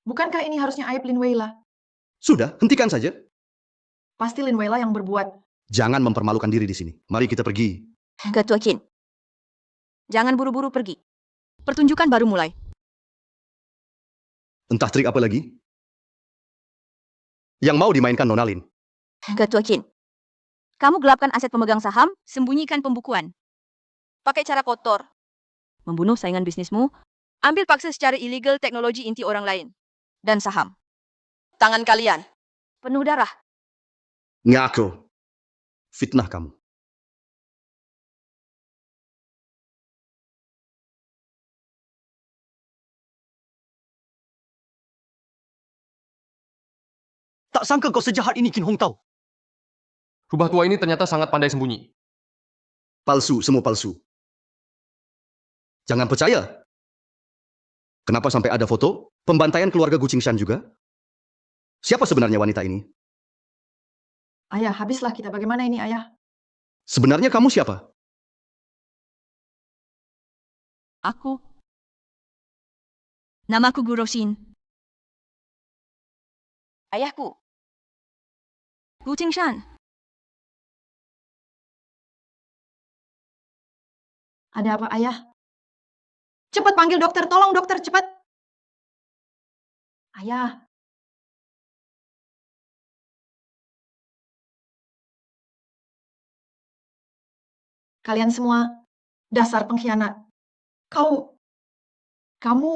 Bukankah ini harusnya aib Lin Weila? Sudah, hentikan saja. Pasti Lin Weila yang berbuat. Jangan mempermalukan diri di sini. Mari kita pergi. Ketua Qin, jangan buru-buru pergi. Pertunjukan baru mulai. Entah trik apa lagi. Yang mau dimainkan Nona Lin. Ketua Qin, kamu gelapkan aset pemegang saham, sembunyikan pembukuan. Pakai cara kotor. Membunuh saingan bisnismu, ambil paksa secara ilegal teknologi inti orang lain. Dan saham. Tangan kalian. Penuh darah. Ngaku. Fitnah kamu. Tak sangka kau sejahat ini Qin Hong Tao. Rubah tua ini ternyata sangat pandai sembunyi. Palsu, semua palsu. Jangan percaya. Kenapa sampai ada foto pembantaian keluarga Gu Qingshan juga? Siapa sebenarnya wanita ini? Ayah, habislah kita. Bagaimana ini, Ayah? Sebenarnya kamu siapa? Aku. Namaku Gu Rosin. Ayahku. Gu Qingshan. Ada apa, Ayah? Cepat panggil dokter. Tolong, dokter. Cepat. Ayah. Kalian semua dasar pengkhianat. Kamu,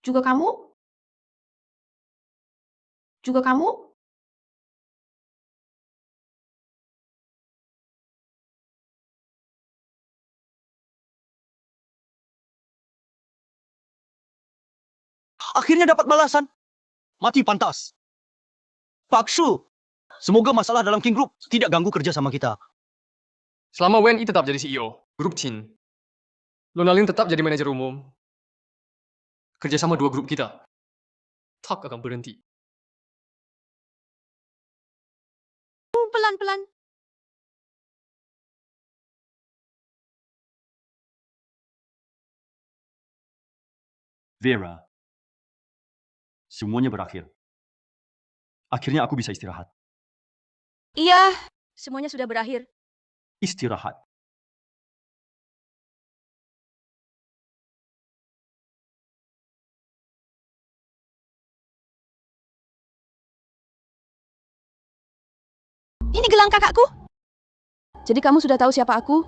juga kamu? Juga kamu? Akhirnya dapat balasan. Mati pantas. Pak Shu, semoga masalah dalam King Group tidak ganggu kerja sama kita. Selama WNI tetap jadi CEO, grup Qin, Lona Lin tetap jadi manajer umum. Kerjasama dua grup kita tak akan berhenti. Pelan-pelan. Vera, semuanya berakhir. Akhirnya aku bisa istirahat. Iya, semuanya sudah berakhir. Istirahat. Ini gelang kakakku. Jadi kamu sudah tahu siapa aku?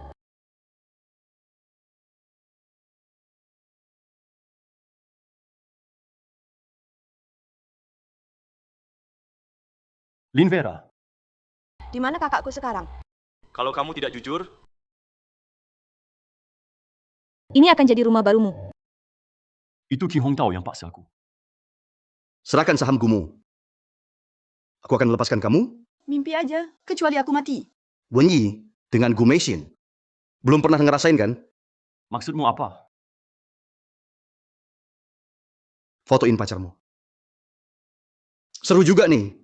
Lin Vera, Di mana kakakku sekarang? Kalau kamu tidak jujur, Ini akan jadi rumah barumu. itu Qin Hong Tao yang paksa aku. Serahkan saham Gumu. Aku akan melepaskan kamu. Mimpi aja, kecuali aku mati. Wenyi dengan Gu Meixin. Belum pernah ngerasain kan? Maksudmu apa? Fotoin pacarmu. Seru juga nih.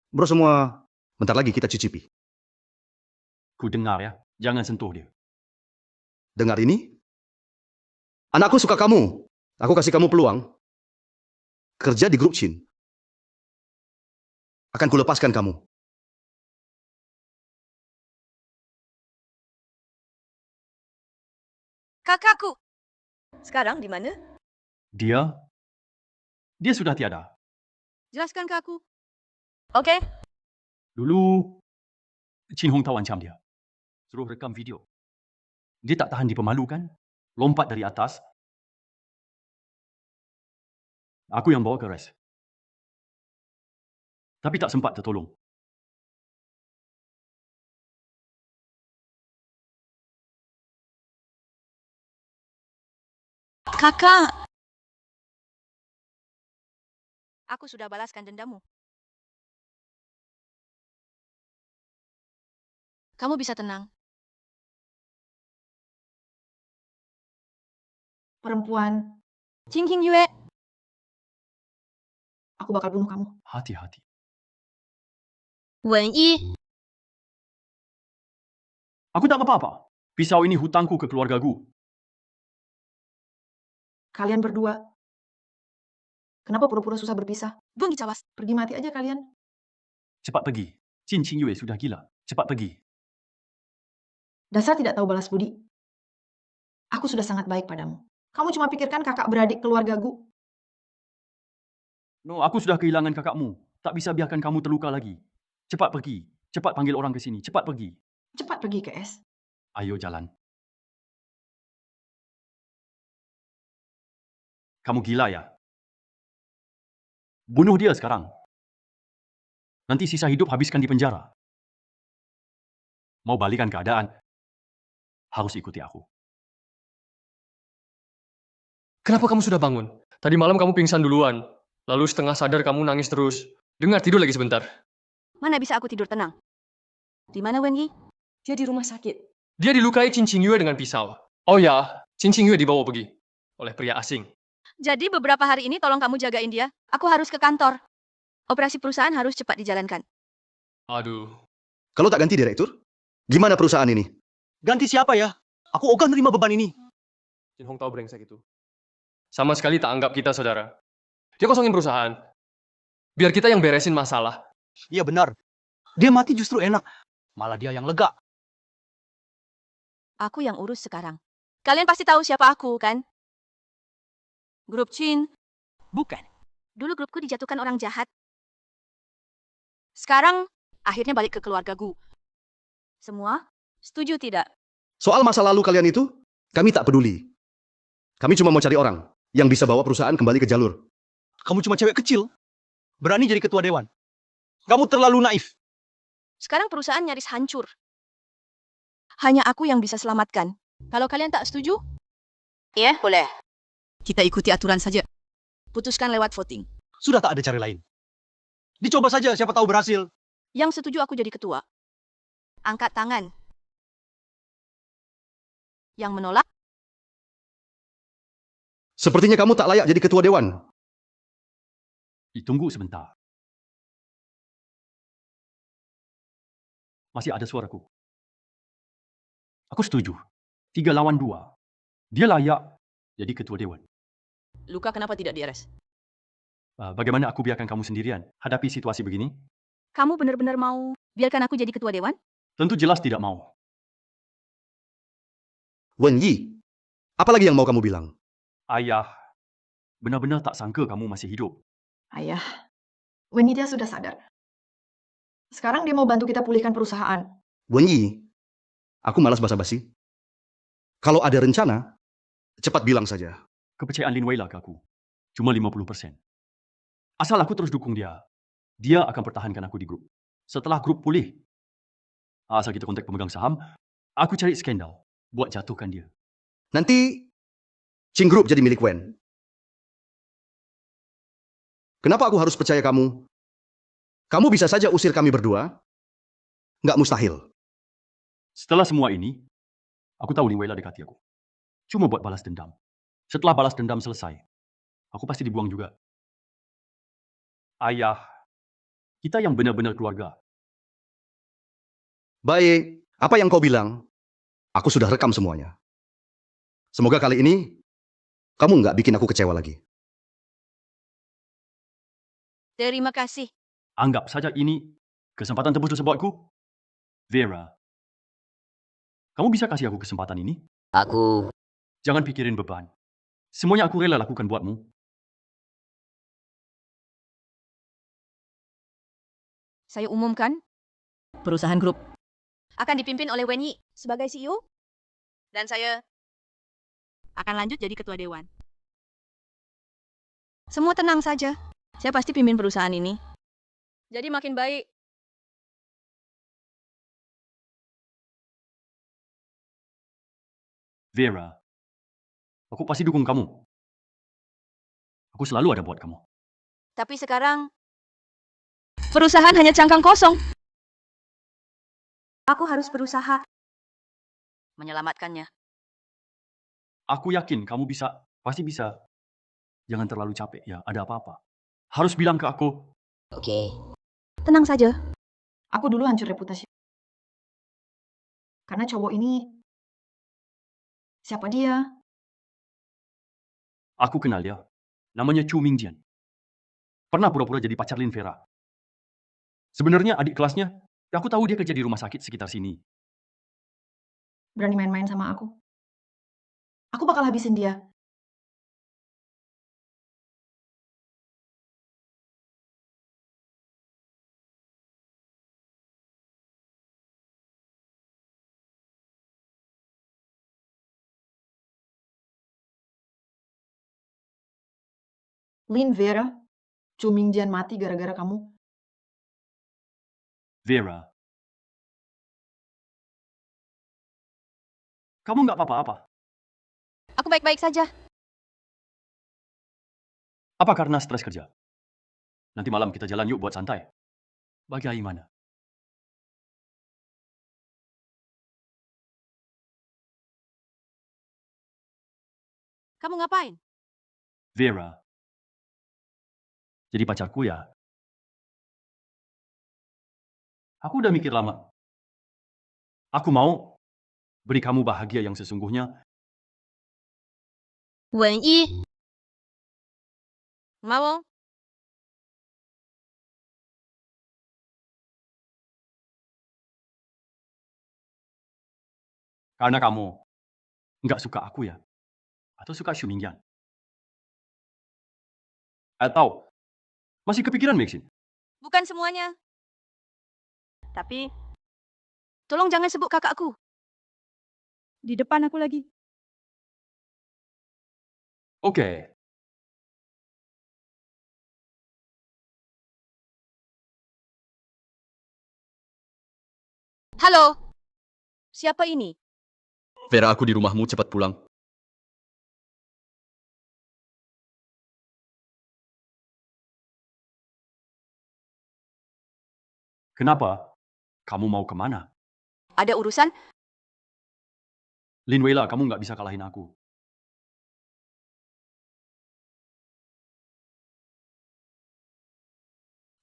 Bro semua, bentar lagi kita cicipi. Ku dengar ya, jangan sentuh dia. Dengar ini? Anakku suka kamu. Aku kasih kamu peluang. Kerja di grup Qin. Akan kulepaskan kamu. Kakakku. Sekarang di mana? Dia sudah tiada. Jelaskan ke aku. Oke. Dulu, Qin Hong Tao ancam dia. Suruh rekam video. Dia tak tahan dipermalukan. Lompat dari atas. Aku yang bawa ke res. Tapi tak sempat tertolong. Kakak. Aku sudah balaskan dendamu. Kamu bisa tenang. Perempuan. Qing Yue. aku bakal bunuh kamu. Hati-hati. Wenyi, Aku tak apa-apa. Pisau ini hutangku ke keluargaku. Kalian berdua. Kenapa pura-pura susah berpisah? Bung Cawas. Pergi mati aja kalian. Cepat pergi. Chin Ching Yue sudah gila. Cepat pergi. Dasar tidak tahu balas budi. Aku sudah sangat baik padamu. Kamu cuma pikirkan kakak beradik keluargaku. No, aku sudah kehilangan kakakmu. Tak bisa biarkan kamu terluka lagi. Cepat pergi. Cepat panggil orang ke sini. Cepat pergi. Cepat pergi ke S. Ayo jalan. Kamu gila ya? Bunuh dia sekarang. Nanti sisa hidup habiskan di penjara. Mau balikan keadaan? Harus ikuti aku. Kenapa kamu sudah bangun? Tadi malam kamu pingsan duluan. Lalu setengah sadar kamu nangis terus. Dengar, tidur lagi sebentar. Mana bisa aku tidur tenang? Di mana Wenyi? Dia di rumah sakit. Dia dilukai Chin Ching Yue dengan pisau. Oh ya, Chin Ching Yue dibawa pergi oleh pria asing. Jadi beberapa hari ini tolong kamu jagain dia. Aku harus ke kantor. Operasi perusahaan harus cepat dijalankan. Aduh. Kalau tak ganti direktur, gimana perusahaan ini? Ganti siapa ya? Aku ogah nerima beban ini. Jin Hong tahu brengsek itu. Sama sekali tak anggap kita saudara. Dia kosongin perusahaan. Biar kita yang beresin masalah. Iya benar. Dia mati justru enak. Malah dia yang lega. Aku yang urus sekarang. Kalian pasti tahu siapa aku, kan? Grup Chin. Bukan. Dulu grupku dijatuhkan orang jahat. Sekarang, akhirnya balik ke keluargaku. Semua setuju tidak? Soal masa lalu kalian itu, kami tak peduli. Kami cuma mau cari orang yang bisa bawa perusahaan kembali ke jalur. Kamu cuma cewek kecil. Berani jadi ketua dewan. Kamu terlalu naif. Sekarang perusahaan nyaris hancur. Hanya aku yang bisa selamatkan. Kalau kalian tak setuju? Iya, boleh. Kita ikuti aturan saja. Putuskan lewat voting. Sudah tak ada cara lain. Dicoba saja, siapa tahu berhasil. Yang setuju aku jadi ketua. Angkat tangan. Yang menolak? Sepertinya kamu tak layak jadi ketua dewan. Tunggu sebentar. Masih ada suaraku. Aku setuju. 3 lawan 2. Dia layak jadi ketua dewan. Luka kenapa tidak diares? Bagaimana aku biarkan kamu sendirian hadapi situasi begini? Kamu benar-benar mau biarkan aku jadi ketua dewan? Tentu jelas tidak mau. Wenyi, apalagi yang mau kamu bilang? Ayah, benar-benar tak sangka kamu masih hidup. Ayah, Wenyi dia sudah sadar. Sekarang dia mau bantu kita pulihkan perusahaan. Wenyi, aku malas basa-basi. Kalau ada rencana, cepat bilang saja. Kepercayaan Lin Wei lah ke aku. Cuma 50%. Asal aku terus dukung dia, dia akan pertahankan aku di grup. Setelah grup pulih, asal kita kontak pemegang saham, aku cari skandal buat jatuhkan dia. Nanti, Ching Group jadi milik Wen. Kenapa aku harus percaya kamu? Kamu bisa saja usir kami berdua. Nggak mustahil. Setelah semua ini, aku tahu Lin Wei lah dekati aku. Cuma buat balas dendam. Setelah balas dendam selesai, aku pasti dibuang juga. Ayah, kita yang benar-benar keluarga. Baik, apa yang kau bilang, aku sudah rekam semuanya. Semoga kali ini, kamu nggak bikin aku kecewa lagi. Terima kasih. Anggap saja ini kesempatan tebus dosa buatku. Vera, kamu bisa kasih aku kesempatan ini? Aku Jangan pikirin beban. Semuanya aku rela lakukan buatmu. Saya umumkan, perusahaan grup akan dipimpin oleh Wenyi sebagai CEO, dan saya akan lanjut jadi ketua dewan. Semua tenang saja, saya pasti pimpin perusahaan ini. Jadi makin baik. Vera, aku pasti dukung kamu. Aku selalu ada buat kamu. Tapi sekarang, perusahaan hanya cangkang kosong. Aku harus berusaha menyelamatkannya. Aku yakin kamu bisa, pasti bisa. Jangan terlalu capek ya, ada apa-apa. Harus bilang ke aku. Oke. Tenang saja. Aku dulu hancur reputasi. Karena cowok ini, siapa dia? Aku kenal dia. Namanya Chu Mingjian. Pernah pura-pura jadi pacar Lin Vera. Sebenarnya adik kelasnya, aku tahu dia kerja di rumah sakit sekitar sini. Berani main-main sama aku. Aku bakal habisin dia. Lin Vera, Chu Mingjian mati gara-gara kamu. Vera. Kamu nggak apa-apa. Aku baik-baik saja. Apa karena stres kerja? Nanti malam kita jalan yuk buat santai. Bagaimana? Kamu ngapain? Vera. Jadi pacarku ya. Aku udah mikir lama. Aku mau beri kamu bahagia yang sesungguhnya. Wen Yi. Mau? Karena kamu nggak suka aku ya. Atau suka Xu Mingjian. Atau masih kepikiran Maxine? Bukan semuanya. Tapi, tolong jangan sebut kakakku. Di depan aku lagi. Oke. Halo. Siapa ini? Vera, aku di rumahmu, cepat pulang. Kenapa? Kamu mau kemana? Ada urusan? Lin Weila, kamu nggak bisa kalahin aku.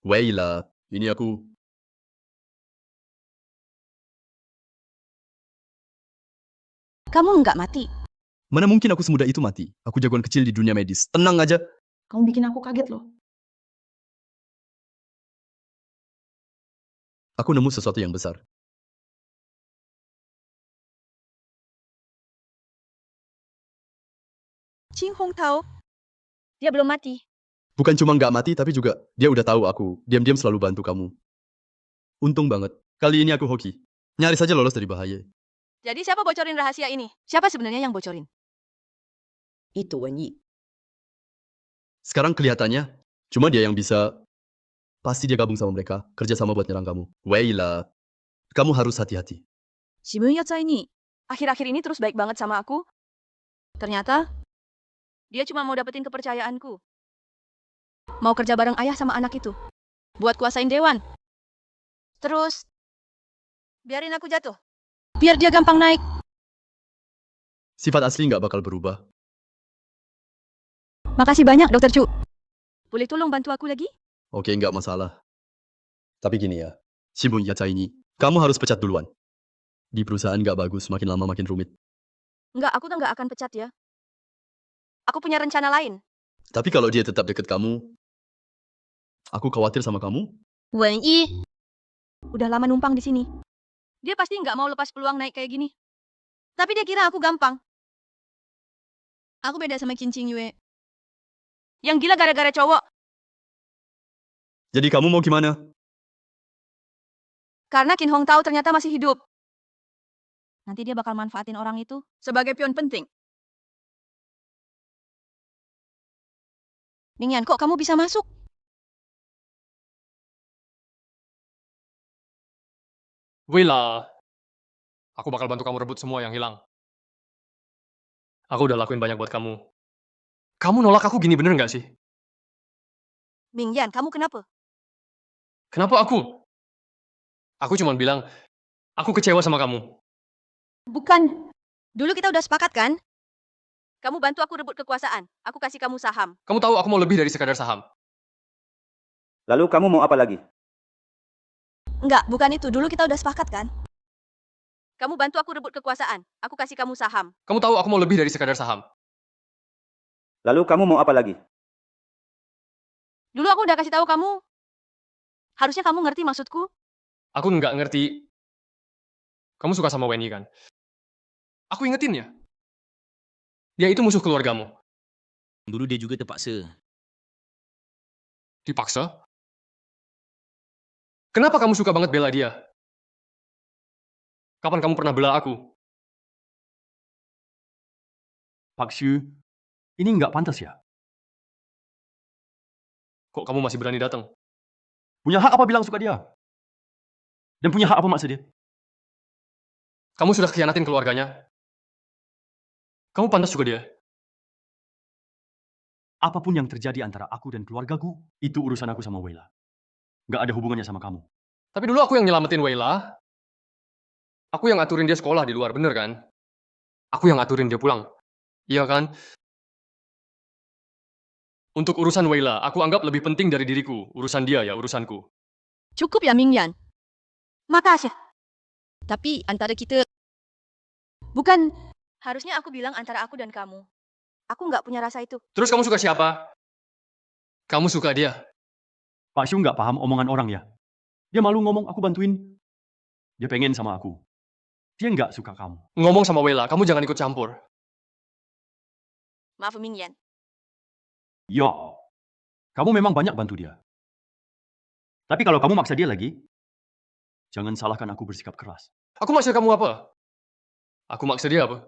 Weila, ini aku. Kamu nggak mati. Mana mungkin aku semudah itu mati? Aku jagoan kecil di dunia medis. Tenang aja. Kamu bikin aku kaget loh. Aku nemu sesuatu yang besar. Qing Hong Tao. Dia belum mati. Bukan cuma nggak mati, tapi juga dia udah tahu aku. Diam-diam selalu bantu kamu. Untung banget. Kali ini aku hoki. Nyaris saja lolos dari bahaya. Jadi siapa bocorin rahasia ini? Siapa sebenarnya yang bocorin? Itu Wen Yi. Sekarang kelihatannya, cuma dia yang bisa. Pasti dia gabung sama mereka, kerja sama buat nyerang kamu. Weila, kamu harus hati-hati. Shibuya ini akhir-akhir ini terus baik banget sama aku. Ternyata, dia cuma mau dapetin kepercayaanku. Mau kerja bareng ayah sama anak itu. Buat kuasain dewan. Terus, biarin aku jatuh. Biar dia gampang naik. Sifat asli nggak bakal berubah. Makasih banyak, Dokter Chu. Boleh tolong bantu aku lagi? Oke, nggak masalah. Tapi gini ya, Shibuya ini, kamu harus pecat duluan. Di perusahaan nggak bagus, makin lama makin rumit. Enggak, aku tuh nggak akan pecat ya. Aku punya rencana lain. Tapi kalau dia tetap deket kamu, aku khawatir sama kamu. Wen Yi. Udah lama numpang di sini. Dia pasti nggak mau lepas peluang naik kayak gini. Tapi dia kira aku gampang. Aku beda sama Qin Qing Yue. Yang gila gara-gara cowok. Jadi kamu mau gimana? Karena Qin Hong Tao ternyata masih hidup. Nanti dia bakal manfaatin orang itu sebagai pion penting. Mingyan, kok kamu bisa masuk? Weila. Aku bakal bantu kamu rebut semua yang hilang. Aku udah lakuin banyak buat kamu. Kamu nolak aku gini bener nggak sih? Mingyan, kamu kenapa? Kenapa aku? Aku cuma bilang, aku kecewa sama kamu. Bukan. Dulu kita udah sepakat kan? Kamu bantu aku rebut kekuasaan. Aku kasih kamu saham. Kamu tahu aku mau lebih dari sekadar saham. Lalu kamu mau apa lagi? Enggak, bukan itu. Dulu kita udah sepakat kan? Kamu bantu aku rebut kekuasaan. Aku kasih kamu saham. Kamu tahu aku mau lebih dari sekadar saham. Lalu kamu mau apa lagi? Dulu aku udah kasih tahu kamu. Harusnya kamu ngerti maksudku. Aku nggak ngerti. Kamu suka sama Wendy kan? Aku ingetin ya. Dia itu musuh keluargamu. Dulu dia juga terpaksa. Dipaksa? Kenapa kamu suka banget bela dia? Kapan kamu pernah bela aku? Pak Xu, ini nggak pantas ya? Kok kamu masih berani datang? Punya hak apa bilang suka dia? Dan punya hak apa maksud dia? Kamu sudah khianatin keluarganya. Kamu pantas suka dia. Apapun yang terjadi antara aku dan keluargaku, itu urusan aku sama Wela. Nggak ada hubungannya sama kamu. Tapi dulu aku yang nyelamatin Wayla. Aku yang aturin dia sekolah di luar, bener kan? Aku yang aturin dia pulang. Iya kan? Untuk urusan Wayla, aku anggap lebih penting dari diriku. Urusan dia ya, urusanku. Cukup ya, Mingyan. Makasih. Tapi antara kita... Bukan... Harusnya aku bilang antara aku dan kamu. Aku nggak punya rasa itu. Terus kamu suka siapa? Kamu suka dia. Pak Xu nggak paham omongan orang ya. Dia malu ngomong, aku bantuin. Dia pengen sama aku. Dia nggak suka kamu. Ngomong sama Wayla, kamu jangan ikut campur. Maaf, Mingyan. Yo, kamu memang banyak bantu dia. Tapi kalau kamu maksa dia lagi, jangan salahkan aku bersikap keras. Aku maksa kamu apa? Aku maksa dia apa?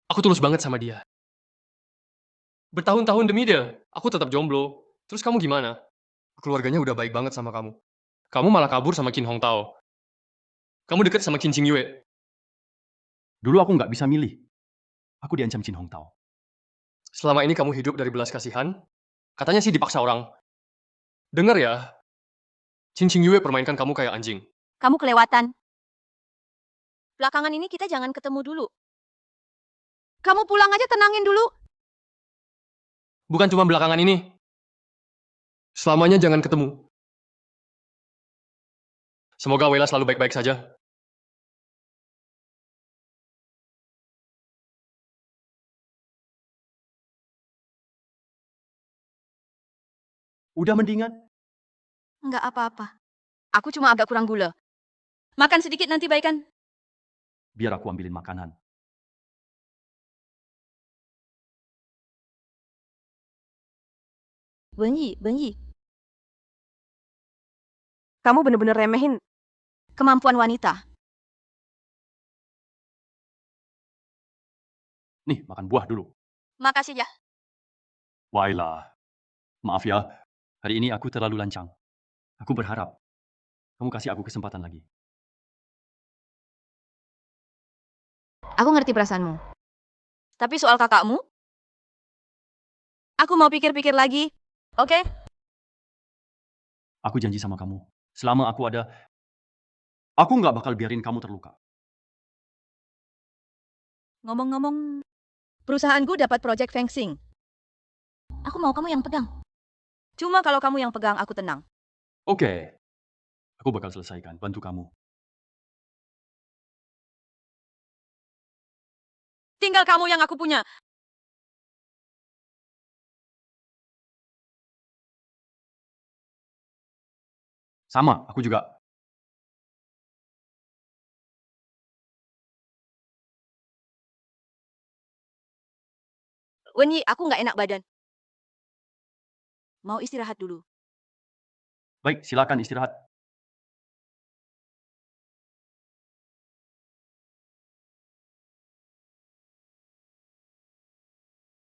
Aku tulus banget sama dia. Bertahun-tahun demi dia, aku tetap jomblo. Terus kamu gimana? Keluarganya udah baik banget sama kamu. Kamu malah kabur sama Qin Hong Tao. Kamu deket sama Qin Qing Yue. Dulu aku nggak bisa milih. Aku diancam Qin Hong Tao. Selama ini kamu hidup dari belas kasihan. Katanya sih dipaksa orang. Dengar ya, Qin Qing Yue permainkan kamu kayak anjing. Kamu kelewatan. Belakangan ini kita jangan ketemu dulu. Kamu pulang aja tenangin dulu. Bukan cuma belakangan ini. Selamanya jangan ketemu. Semoga Wayla selalu baik-baik saja. Udah mendingan? Nggak apa-apa. Aku cuma agak kurang gula. Makan sedikit nanti baikan. Biar aku ambilin makanan. Benyi. Kamu bener-bener remehin kemampuan wanita. Nih, makan buah dulu. Makasih ya. Wayla, maaf ya. Hari ini aku terlalu lancang. Aku berharap kamu kasih aku kesempatan lagi. Aku ngerti perasaanmu. Tapi soal kakakmu, aku mau pikir-pikir lagi. Oke? Aku janji sama kamu, selama aku ada, aku nggak bakal biarin kamu terluka. Ngomong-ngomong, perusahaanku dapat proyek fencing. Aku mau kamu yang pegang. Cuma kalau kamu yang pegang, aku tenang. Oke, aku bakal selesaikan, bantu kamu. Tinggal kamu yang aku punya. Sama, aku juga. Wenyi, aku nggak enak badan. Mau istirahat dulu. Baik, silakan istirahat.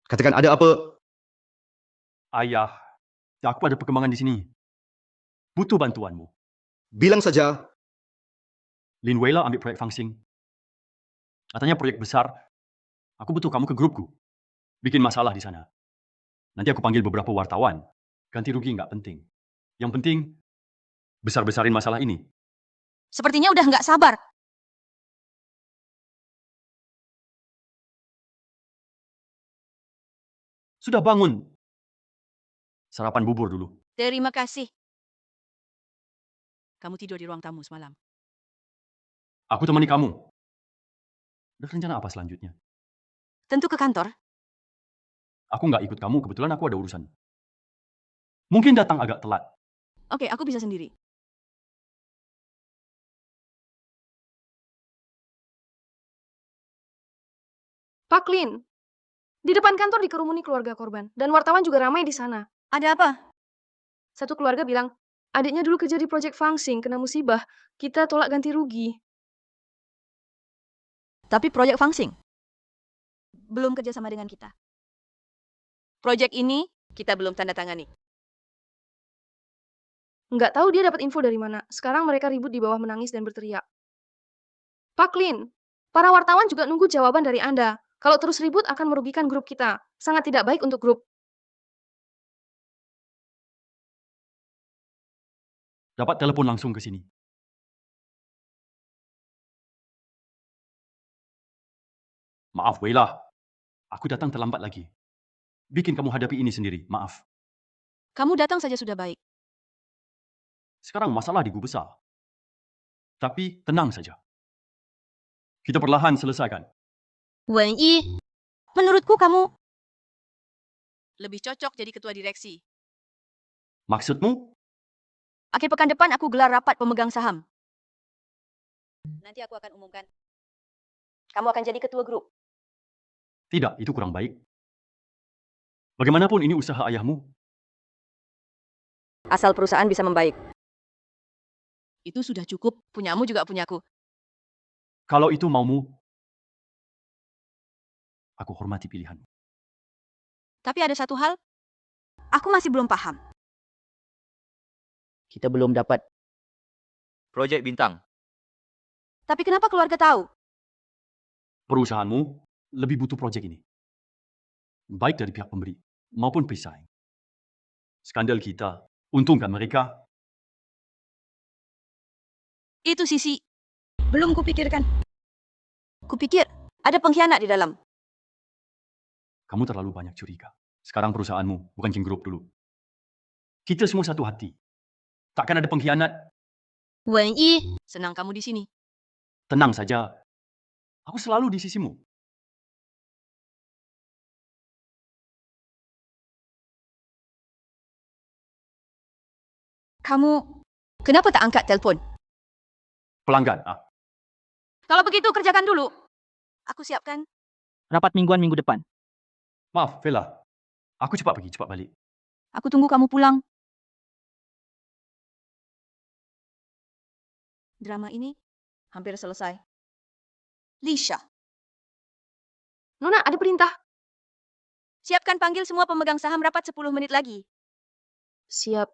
Katakan ada apa? Ayah, aku ada perkembangan di sini. Butuh bantuanmu. Bilang saja. Lin Weila ambil proyek Fangsing. Katanya proyek besar. Aku butuh kamu ke grupku. Bikin masalah di sana. Nanti aku panggil beberapa wartawan. Ganti rugi nggak penting. Yang penting, besar-besarin masalah ini. Sepertinya udah nggak sabar. Sudah bangun. Sarapan bubur dulu. Terima kasih. Kamu tidur di ruang tamu semalam. Aku temani kamu. Ada rencana apa selanjutnya? Tentu ke kantor. Aku nggak ikut kamu, kebetulan aku ada urusan. Mungkin datang agak telat. Oke, aku bisa sendiri. Pak Lin, di depan kantor dikerumuni keluarga korban, dan wartawan juga ramai di sana. Ada apa? Satu keluarga bilang, adiknya dulu kerja di proyek Fangsing, kena musibah. Kita tolak ganti rugi. Tapi proyek Fangsing belum kerja sama dengan kita. Proyek ini kita belum tanda tangani. Nggak tahu dia dapat info dari mana. Sekarang mereka ribut di bawah menangis dan berteriak. Pak Lin, para wartawan juga nunggu jawaban dari Anda. Kalau terus ribut akan merugikan grup kita. Sangat tidak baik untuk grup. Dapat telepon langsung ke sini. Maaf, Weila. Aku datang terlambat lagi. Bikin kamu hadapi ini sendiri, maaf. Kamu datang saja sudah baik. Sekarang masalah di Gu besar. Tapi tenang saja. Kita perlahan selesaikan. Wen Yi, menurutku kamu lebih cocok jadi ketua direksi. Maksudmu? Akhir pekan depan aku gelar rapat pemegang saham. Nanti aku akan umumkan. Kamu akan jadi ketua grup. Tidak, itu kurang baik. Bagaimanapun ini usaha ayahmu. Asal perusahaan bisa membaik. Itu sudah cukup. Punyamu juga punyaku. Kalau itu maumu, aku hormati pilihanmu. Tapi ada satu hal, aku masih belum paham. Kita belum dapat proyek bintang. Tapi kenapa keluarga tahu? Perusahaanmu lebih butuh proyek ini. Baik dari pihak pemberi maupun pesaing. Skandal kita untungkan mereka. Itu sisi belum kupikirkan. Kupikir ada pengkhianat di dalam. Kamu terlalu banyak curiga. Sekarang perusahaanmu, bukan King Group dulu. Kita semua satu hati. Takkan ada pengkhianat. Wen Yi, senang kamu di sini. Tenang saja. Aku selalu di sisimu. Kamu kenapa tak angkat telepon? Pelanggan. Kalau begitu kerjakan dulu. Aku siapkan. Rapat mingguan minggu depan. Maaf, Vela. Aku cepat pergi, cepat balik. Aku tunggu kamu pulang. Drama ini hampir selesai. Lisha, Nona, ada perintah. siapkan panggil semua pemegang saham rapat 10 menit lagi. Siap.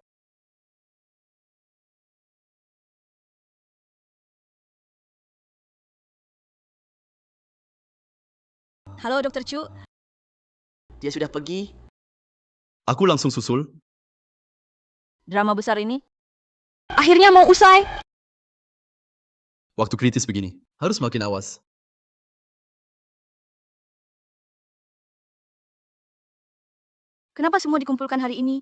Halo, Dr. Chu. Dia sudah pergi. Aku langsung susul. Drama besar ini akhirnya mau usai. Waktu kritis begini, harus makin awas. Kenapa semua dikumpulkan hari ini?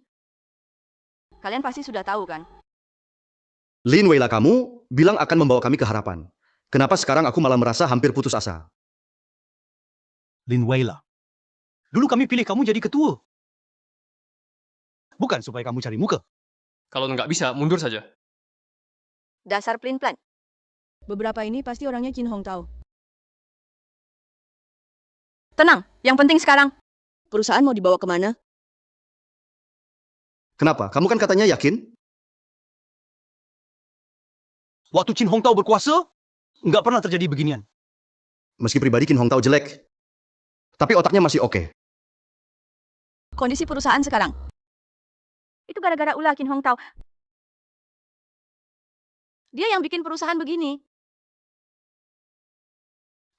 Kalian pasti sudah tahu kan? Lin Weila kamu bilang akan membawa kami ke harapan. Kenapa sekarang aku malah merasa hampir putus asa? Lin Weila. Dulu kami pilih kamu jadi ketua. Bukan supaya kamu cari muka. Kalau nggak bisa, mundur saja. Dasar pelin-pelan. Beberapa ini pasti orangnya Jin Hong tahu. Tenang, yang penting sekarang. Perusahaan mau dibawa kemana? Kenapa? Kamu kan katanya yakin? Waktu Chin Hong Tao berkuasa, nggak pernah terjadi beginian. Meski pribadi Kin Hong Tao jelek, tapi otaknya masih oke. Kondisi perusahaan sekarang. Itu gara-gara ulah Kin Hong Tao. Dia yang bikin perusahaan begini.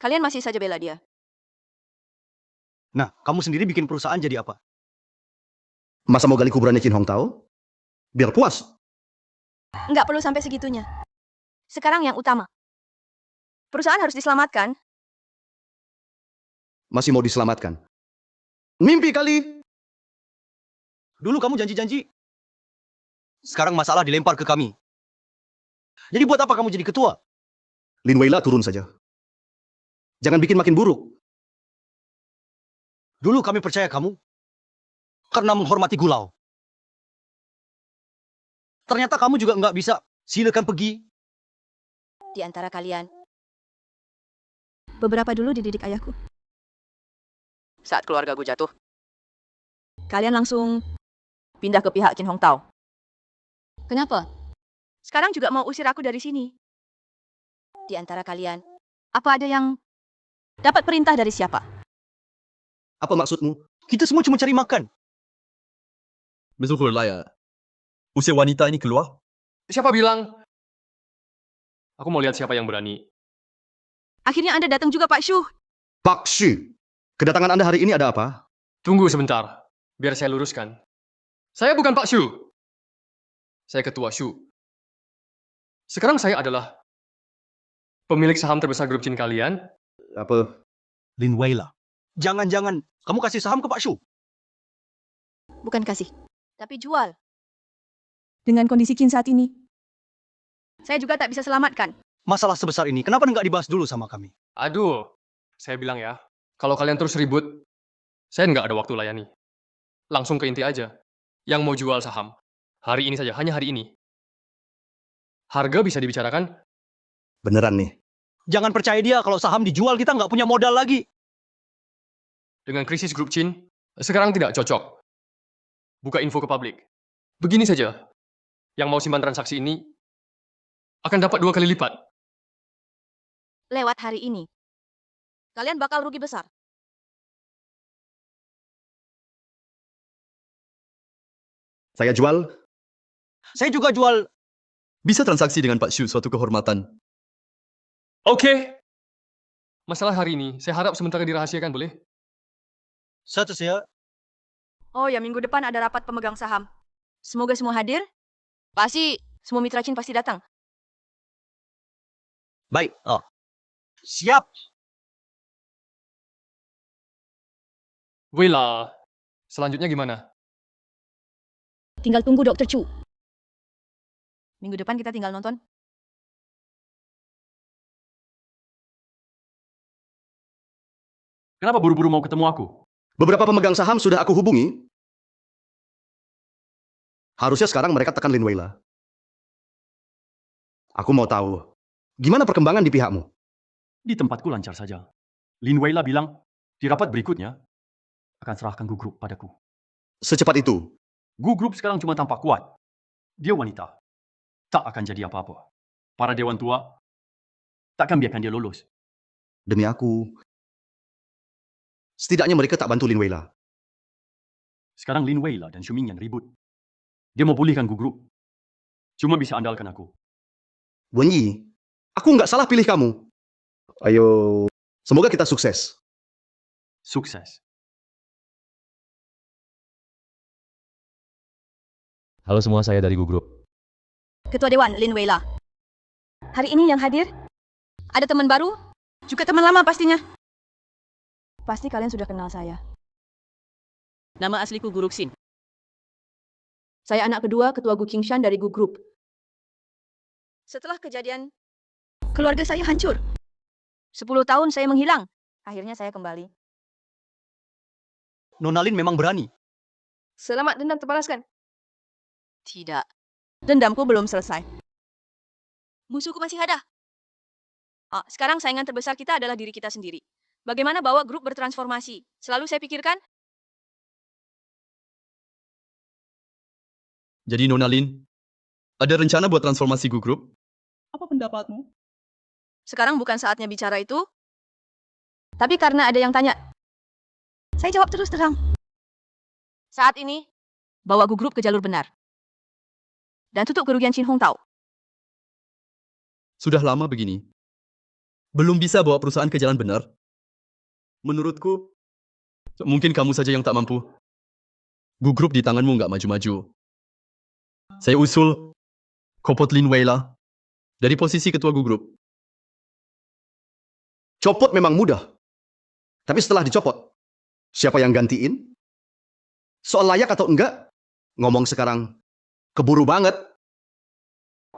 Kalian masih saja bela dia. Nah, kamu sendiri bikin perusahaan jadi apa? Masa mau gali kuburannya Kin Hong Tao? Biar puas. Nggak perlu sampai segitunya. Sekarang yang utama. Perusahaan harus diselamatkan. Masih mau diselamatkan. Mimpi kali. Dulu kamu janji-janji. Sekarang masalah dilempar ke kami. Jadi buat apa kamu jadi ketua? Lin Weila turun saja. Jangan bikin makin buruk. Dulu kami percaya kamu karena menghormati Gulau. Ternyata kamu juga nggak bisa. Silakan pergi. Di antara kalian, beberapa dulu dididik ayahku. Saat keluargaku jatuh, Kalian langsung pindah ke pihak Chin Hong Tao. Kenapa? Sekarang juga mau usir aku dari sini. Di antara kalian, apa ada yang dapat perintah dari siapa? Apa maksudmu? Kita semua cuma cari makan. Betul lah ya. Usir wanita ini keluar. Siapa bilang? Aku mau lihat siapa yang berani. Akhirnya Anda datang juga, Pak Shu. Pak Shu, kedatangan Anda hari ini ada apa? Tunggu sebentar, biar saya luruskan. Saya bukan Pak Shu. Saya Ketua Shu. Sekarang saya adalah pemilik saham terbesar grup Chin kalian. Apa? Lin Weila. Jangan-jangan kamu kasih saham ke Pak Shu. Bukan kasih, tapi jual. Dengan kondisi Chin saat ini, saya juga tak bisa selamatkan. Masalah sebesar ini, kenapa nggak dibahas dulu sama kami? Aduh, saya bilang ya, kalau kalian terus ribut, saya nggak ada waktu layani. Langsung ke inti aja. Yang mau jual saham, hari ini saja, hanya hari ini. Harga bisa dibicarakan. Beneran nih. Jangan percaya dia, kalau saham dijual kita nggak punya modal lagi. Dengan krisis grup Chin, sekarang tidak cocok. Buka info ke publik. Begini saja, yang mau simpan transaksi ini akan dapat 2 kali lipat. Lewat hari ini, kalian bakal rugi besar. Saya jual. Saya juga jual. Bisa transaksi dengan Pak Shu suatu kehormatan. Oke. Masalah hari ini, saya harap sementara dirahasiakan, boleh? Satu saya. Oh ya, minggu depan ada rapat pemegang saham. Semoga semua hadir. Pasti semua mitra Chin pasti datang. Baik. Oh. Siap. Weila, selanjutnya gimana? Tinggal tunggu Dr. Chu. Minggu depan kita tinggal nonton. Kenapa buru-buru mau ketemu aku? Beberapa pemegang saham sudah aku hubungi. Harusnya sekarang mereka tekan Lin Weila. Aku mau tahu, gimana perkembangan di pihakmu? Di tempatku lancar saja. Lin Weila bilang, di rapat berikutnya, akan serahkan Gu Group padaku. Secepat itu? Gu Group sekarang cuma tampak kuat. Dia wanita. Tak akan jadi apa-apa. Para dewan tua, takkan biarkan dia lolos. Demi aku. Setidaknya mereka tak bantu Lin Weila. Sekarang Lin Weila dan Shuming yang ribut. Dia mau pulihkan Gu Group. Cuma bisa andalkan aku. Wen Yi, aku nggak salah pilih kamu. Ayo, semoga kita sukses. Sukses. Halo semua, saya dari Gu Group. Ketua Dewan, Lin Weila. Hari ini yang hadir, ada teman baru, juga teman lama pastinya. Pasti kalian sudah kenal saya. Nama asliku Gu Ruxin. Saya anak kedua Ketua Gu Qingshan dari Gu Group. Setelah kejadian, keluarga saya hancur. 10 tahun saya menghilang. Akhirnya saya kembali. Nona Lin memang berani. Selamat dendam terbalaskan. Tidak. Dendamku belum selesai. Musuhku masih ada. Sekarang saingan terbesar kita adalah diri kita sendiri. Bagaimana bawa grup bertransformasi? Selalu saya pikirkan. Jadi Nona Lin, ada rencana buat transformasi Gu Group? Apa pendapatmu? Sekarang bukan saatnya bicara itu. Tapi karena ada yang tanya, saya jawab terus terang. Saat ini, bawa Gu Group ke jalur benar. Dan tutup kerugian Chin Hong Tao. Sudah lama begini. Belum bisa bawa perusahaan ke jalan benar? Menurutku, mungkin kamu saja yang tak mampu. Gu Group di tanganmu nggak maju-maju. Saya usul copot Lin Weila dari posisi ketua Gu Group. Copot memang mudah. Tapi setelah dicopot, siapa yang gantiin? Soal layak atau enggak, Ngomong sekarang, keburu banget.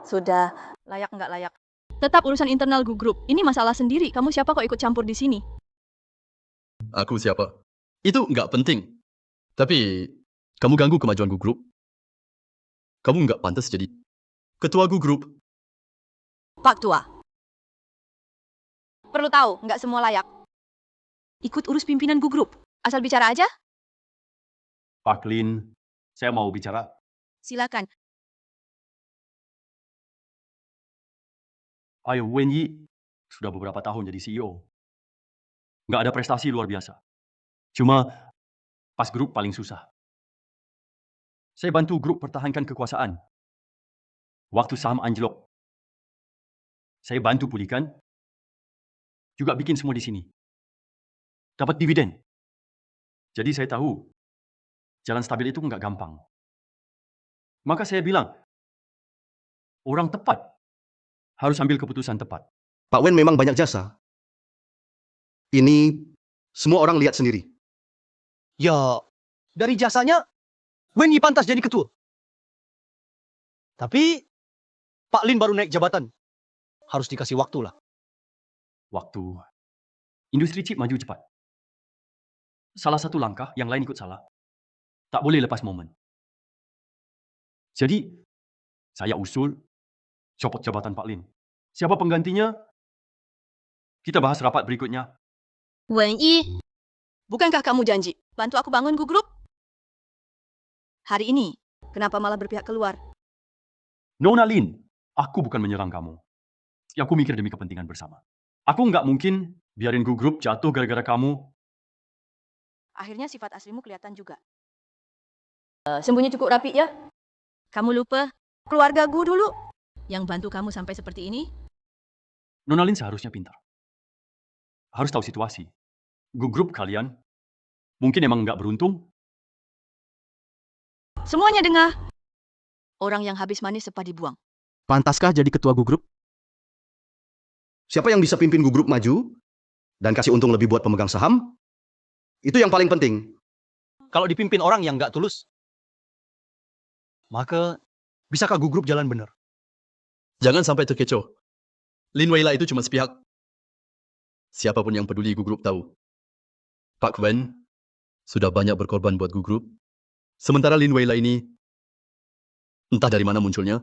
Sudah, layak nggak layak. Tetap urusan internal Group. Ini masalah sendiri. Kamu siapa kok ikut campur di sini? Aku siapa? Itu nggak penting. Tapi, kamu ganggu kemajuan Group. Kamu nggak pantas jadi ketua Group. Pak Tua. Perlu tahu, nggak semua layak. Ikut urus pimpinan Group. Asal bicara aja? Pak Lin, saya mau bicara. Silakan. Ayo, Wen Yi sudah beberapa tahun jadi CEO. Nggak ada prestasi luar biasa. Cuma pas grup paling susah. Saya bantu grup pertahankan kekuasaan. Waktu saham anjlok. Saya bantu pulihkan. Juga bikin semua di sini. Dapat dividen. Jadi saya tahu, jalan stabil itu nggak gampang. Maka saya bilang, orang tepat harus ambil keputusan tepat. Pak Wen memang banyak jasa. Ini semua orang lihat sendiri. Ya, dari jasanya, Wen Yi pantas jadi ketua. Tapi, Pak Lin baru naik jabatan. Harus dikasih waktu lah. Waktu. Industri chip maju cepat. Salah satu langkah, yang lain ikut salah. Tak boleh lepas momen. Jadi, saya usul copot jabatan Pak Lin. Siapa penggantinya? Kita bahas rapat berikutnya. Wen Yi, bukankah kamu janji bantu aku bangun Group? Hari ini, kenapa malah berpihak keluar? Nona Lin, aku bukan menyerang kamu. Aku mikir demi kepentingan bersama. Aku nggak mungkin biarin Group jatuh gara-gara kamu. Akhirnya sifat aslimu kelihatan juga. Sembunyi cukup rapi ya. Kamu lupa keluarga Gu dulu yang bantu kamu sampai seperti ini. Nona Lin seharusnya pintar. Harus tahu situasi. Group kalian mungkin emang nggak beruntung. Semuanya dengar. Orang yang habis manis sepah dibuang. Pantaskah jadi ketua Group? Siapa yang bisa pimpin Group maju dan kasih untung lebih buat pemegang saham? Itu yang paling penting. Kalau dipimpin orang yang nggak tulus, maka bisakah Group jalan benar? Jangan sampai terkecoh. Lin Weila itu cuma sepihak. Siapapun yang peduli Group tahu. Pak Wen sudah banyak berkorban buat Group. Sementara Lin Weila ini, entah dari mana munculnya,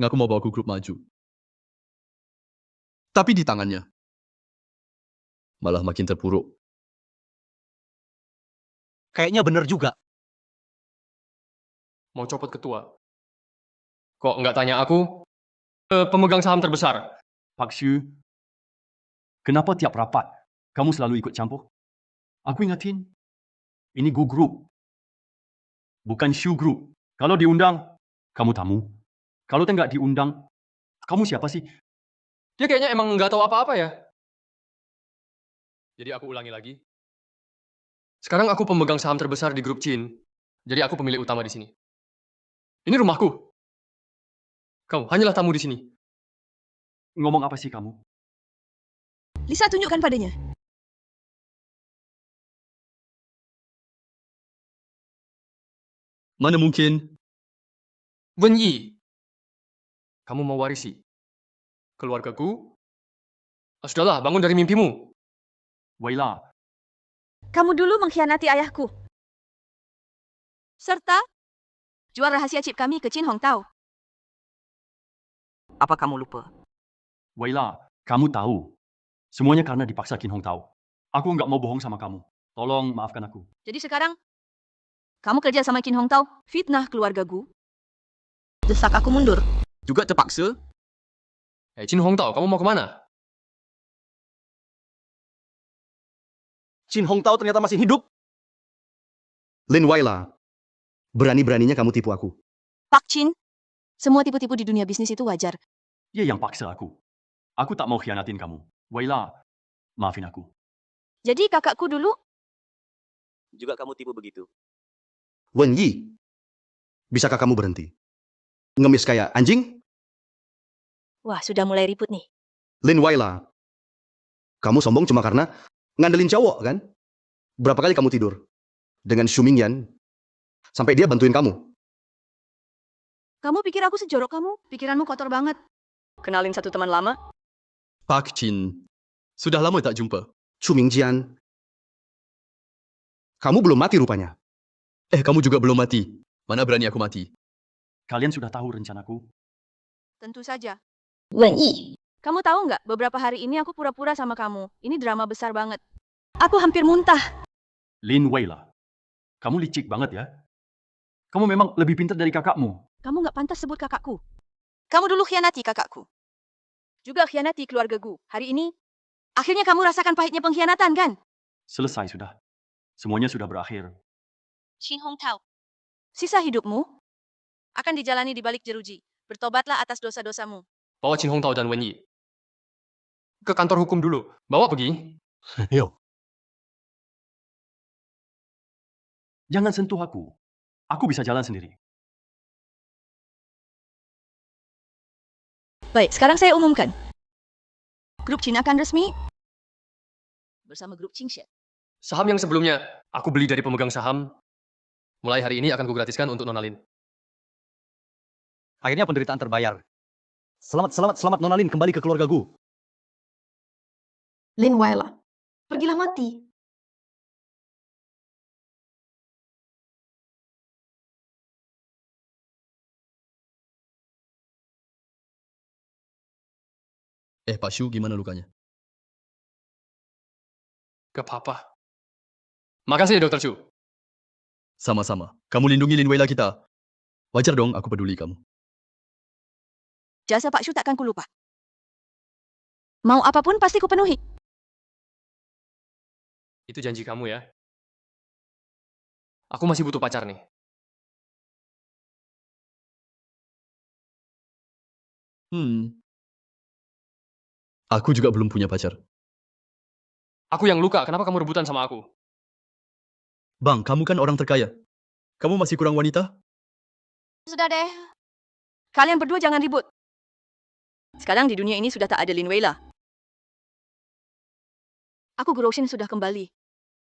ngaku mau bawa Group maju. Tapi di tangannya, malah makin terpuruk. Kayaknya benar juga. Mau copot ketua. Kok nggak tanya aku? Pemegang saham terbesar. Pak Xu, kenapa tiap rapat kamu selalu ikut campur? Aku ingatin, ini Group. Bukan Shu Group. Kalau diundang, kamu tamu. Kalau nggak diundang, kamu siapa sih? Dia kayaknya emang nggak tahu apa-apa ya. Jadi aku ulangi lagi. Sekarang aku pemegang saham terbesar di grup Chin. Jadi aku pemilik utama di sini. Ini rumahku. Kau hanyalah tamu di sini. Ngomong apa sih kamu? Lisa tunjukkan padanya. Mana mungkin? Wen Yi, kamu mau warisi keluargaku? Sudahlah, bangun dari mimpimu. Weila, Kamu dulu mengkhianati ayahku. Serta jual rahasia chip kami ke Chin Hong Tao. Apa kamu lupa? Weila, kamu tahu. Semuanya karena dipaksa Kin Hong Tao. Aku nggak mau bohong sama kamu. Tolong maafkan aku. Jadi sekarang, kamu kerja sama Kin Hong Tao, fitnah keluarga Gu. Desak aku mundur. Juga terpaksa? Chin Hong Tao, kamu mau kemana? Chin Hong Tao ternyata masih hidup. Lin Weila, berani-beraninya kamu tipu aku. Pak Chin, semua tipu-tipu di dunia bisnis itu wajar. Dia yang paksa aku. Aku tak mau khianatin kamu. Weila, maafin aku. Jadi kakakku dulu, Juga kamu tipu begitu. Wen Yi, bisakah kamu berhenti? Ngemis kayak anjing? wah sudah mulai ribut nih. Lin Weila, kamu sombong cuma karena ngandelin cowok kan? Berapa kali kamu tidur dengan Xu Mingyan sampai dia bantuin kamu? Kamu pikir aku sejorok kamu? Pikiranmu kotor banget. Kenalin satu teman lama. Pak Chin. Sudah lama tak jumpa. Chu Mingjian. Kamu belum mati rupanya. Kamu juga belum mati. Mana berani aku mati? Kalian sudah tahu rencanaku? Tentu saja. Wen Yi. Kamu tahu nggak, beberapa hari ini aku pura-pura sama kamu. Ini drama besar banget. Aku hampir muntah. Lin Weila. Kamu licik banget ya. Kamu memang lebih pintar dari kakakmu. Kamu nggak pantas sebut kakakku. Kamu dulu khianati kakakku. Juga khianati keluarga Gu. Hari ini, akhirnya kamu rasakan pahitnya pengkhianatan, kan? Selesai sudah. Semuanya sudah berakhir. Qin Hong Tao. Sisa hidupmu akan dijalani di balik jeruji. Bertobatlah atas dosa-dosamu. Bawa Chin Hong Tao dan Wen Yi. Ke kantor hukum dulu. Bawa pergi. Yo. Jangan sentuh aku. Aku bisa jalan sendiri. Baik, sekarang saya umumkan. Grup Cina akan resmi bersama grup Qingxia. Saham yang sebelumnya aku beli dari pemegang saham, mulai hari ini akan kugratiskan untuk Nona Lin. Akhirnya penderitaan terbayar. Selamat Nona Lin kembali ke keluarga Gu. Lin Weila, pergilah mati. Pak Shu, gimana lukanya? Gak apa-apa. Makasih ya, Dr. Chu. Sama-sama. Kamu lindungi Lin Weila kita. Wajar dong aku peduli kamu. Jasa Pak Shu takkan kulupa. Mau apapun pasti kupenuhi. Itu janji kamu ya. Aku masih butuh pacar nih. Aku juga belum punya pacar. Aku yang luka, kenapa kamu rebutan sama aku? Bang, kamu kan orang terkaya. Kamu masih kurang wanita? Sudah deh. Kalian berdua jangan ribut. Sekarang di dunia ini sudah tak ada Lin Weila. Aku Gu Roshin sudah kembali.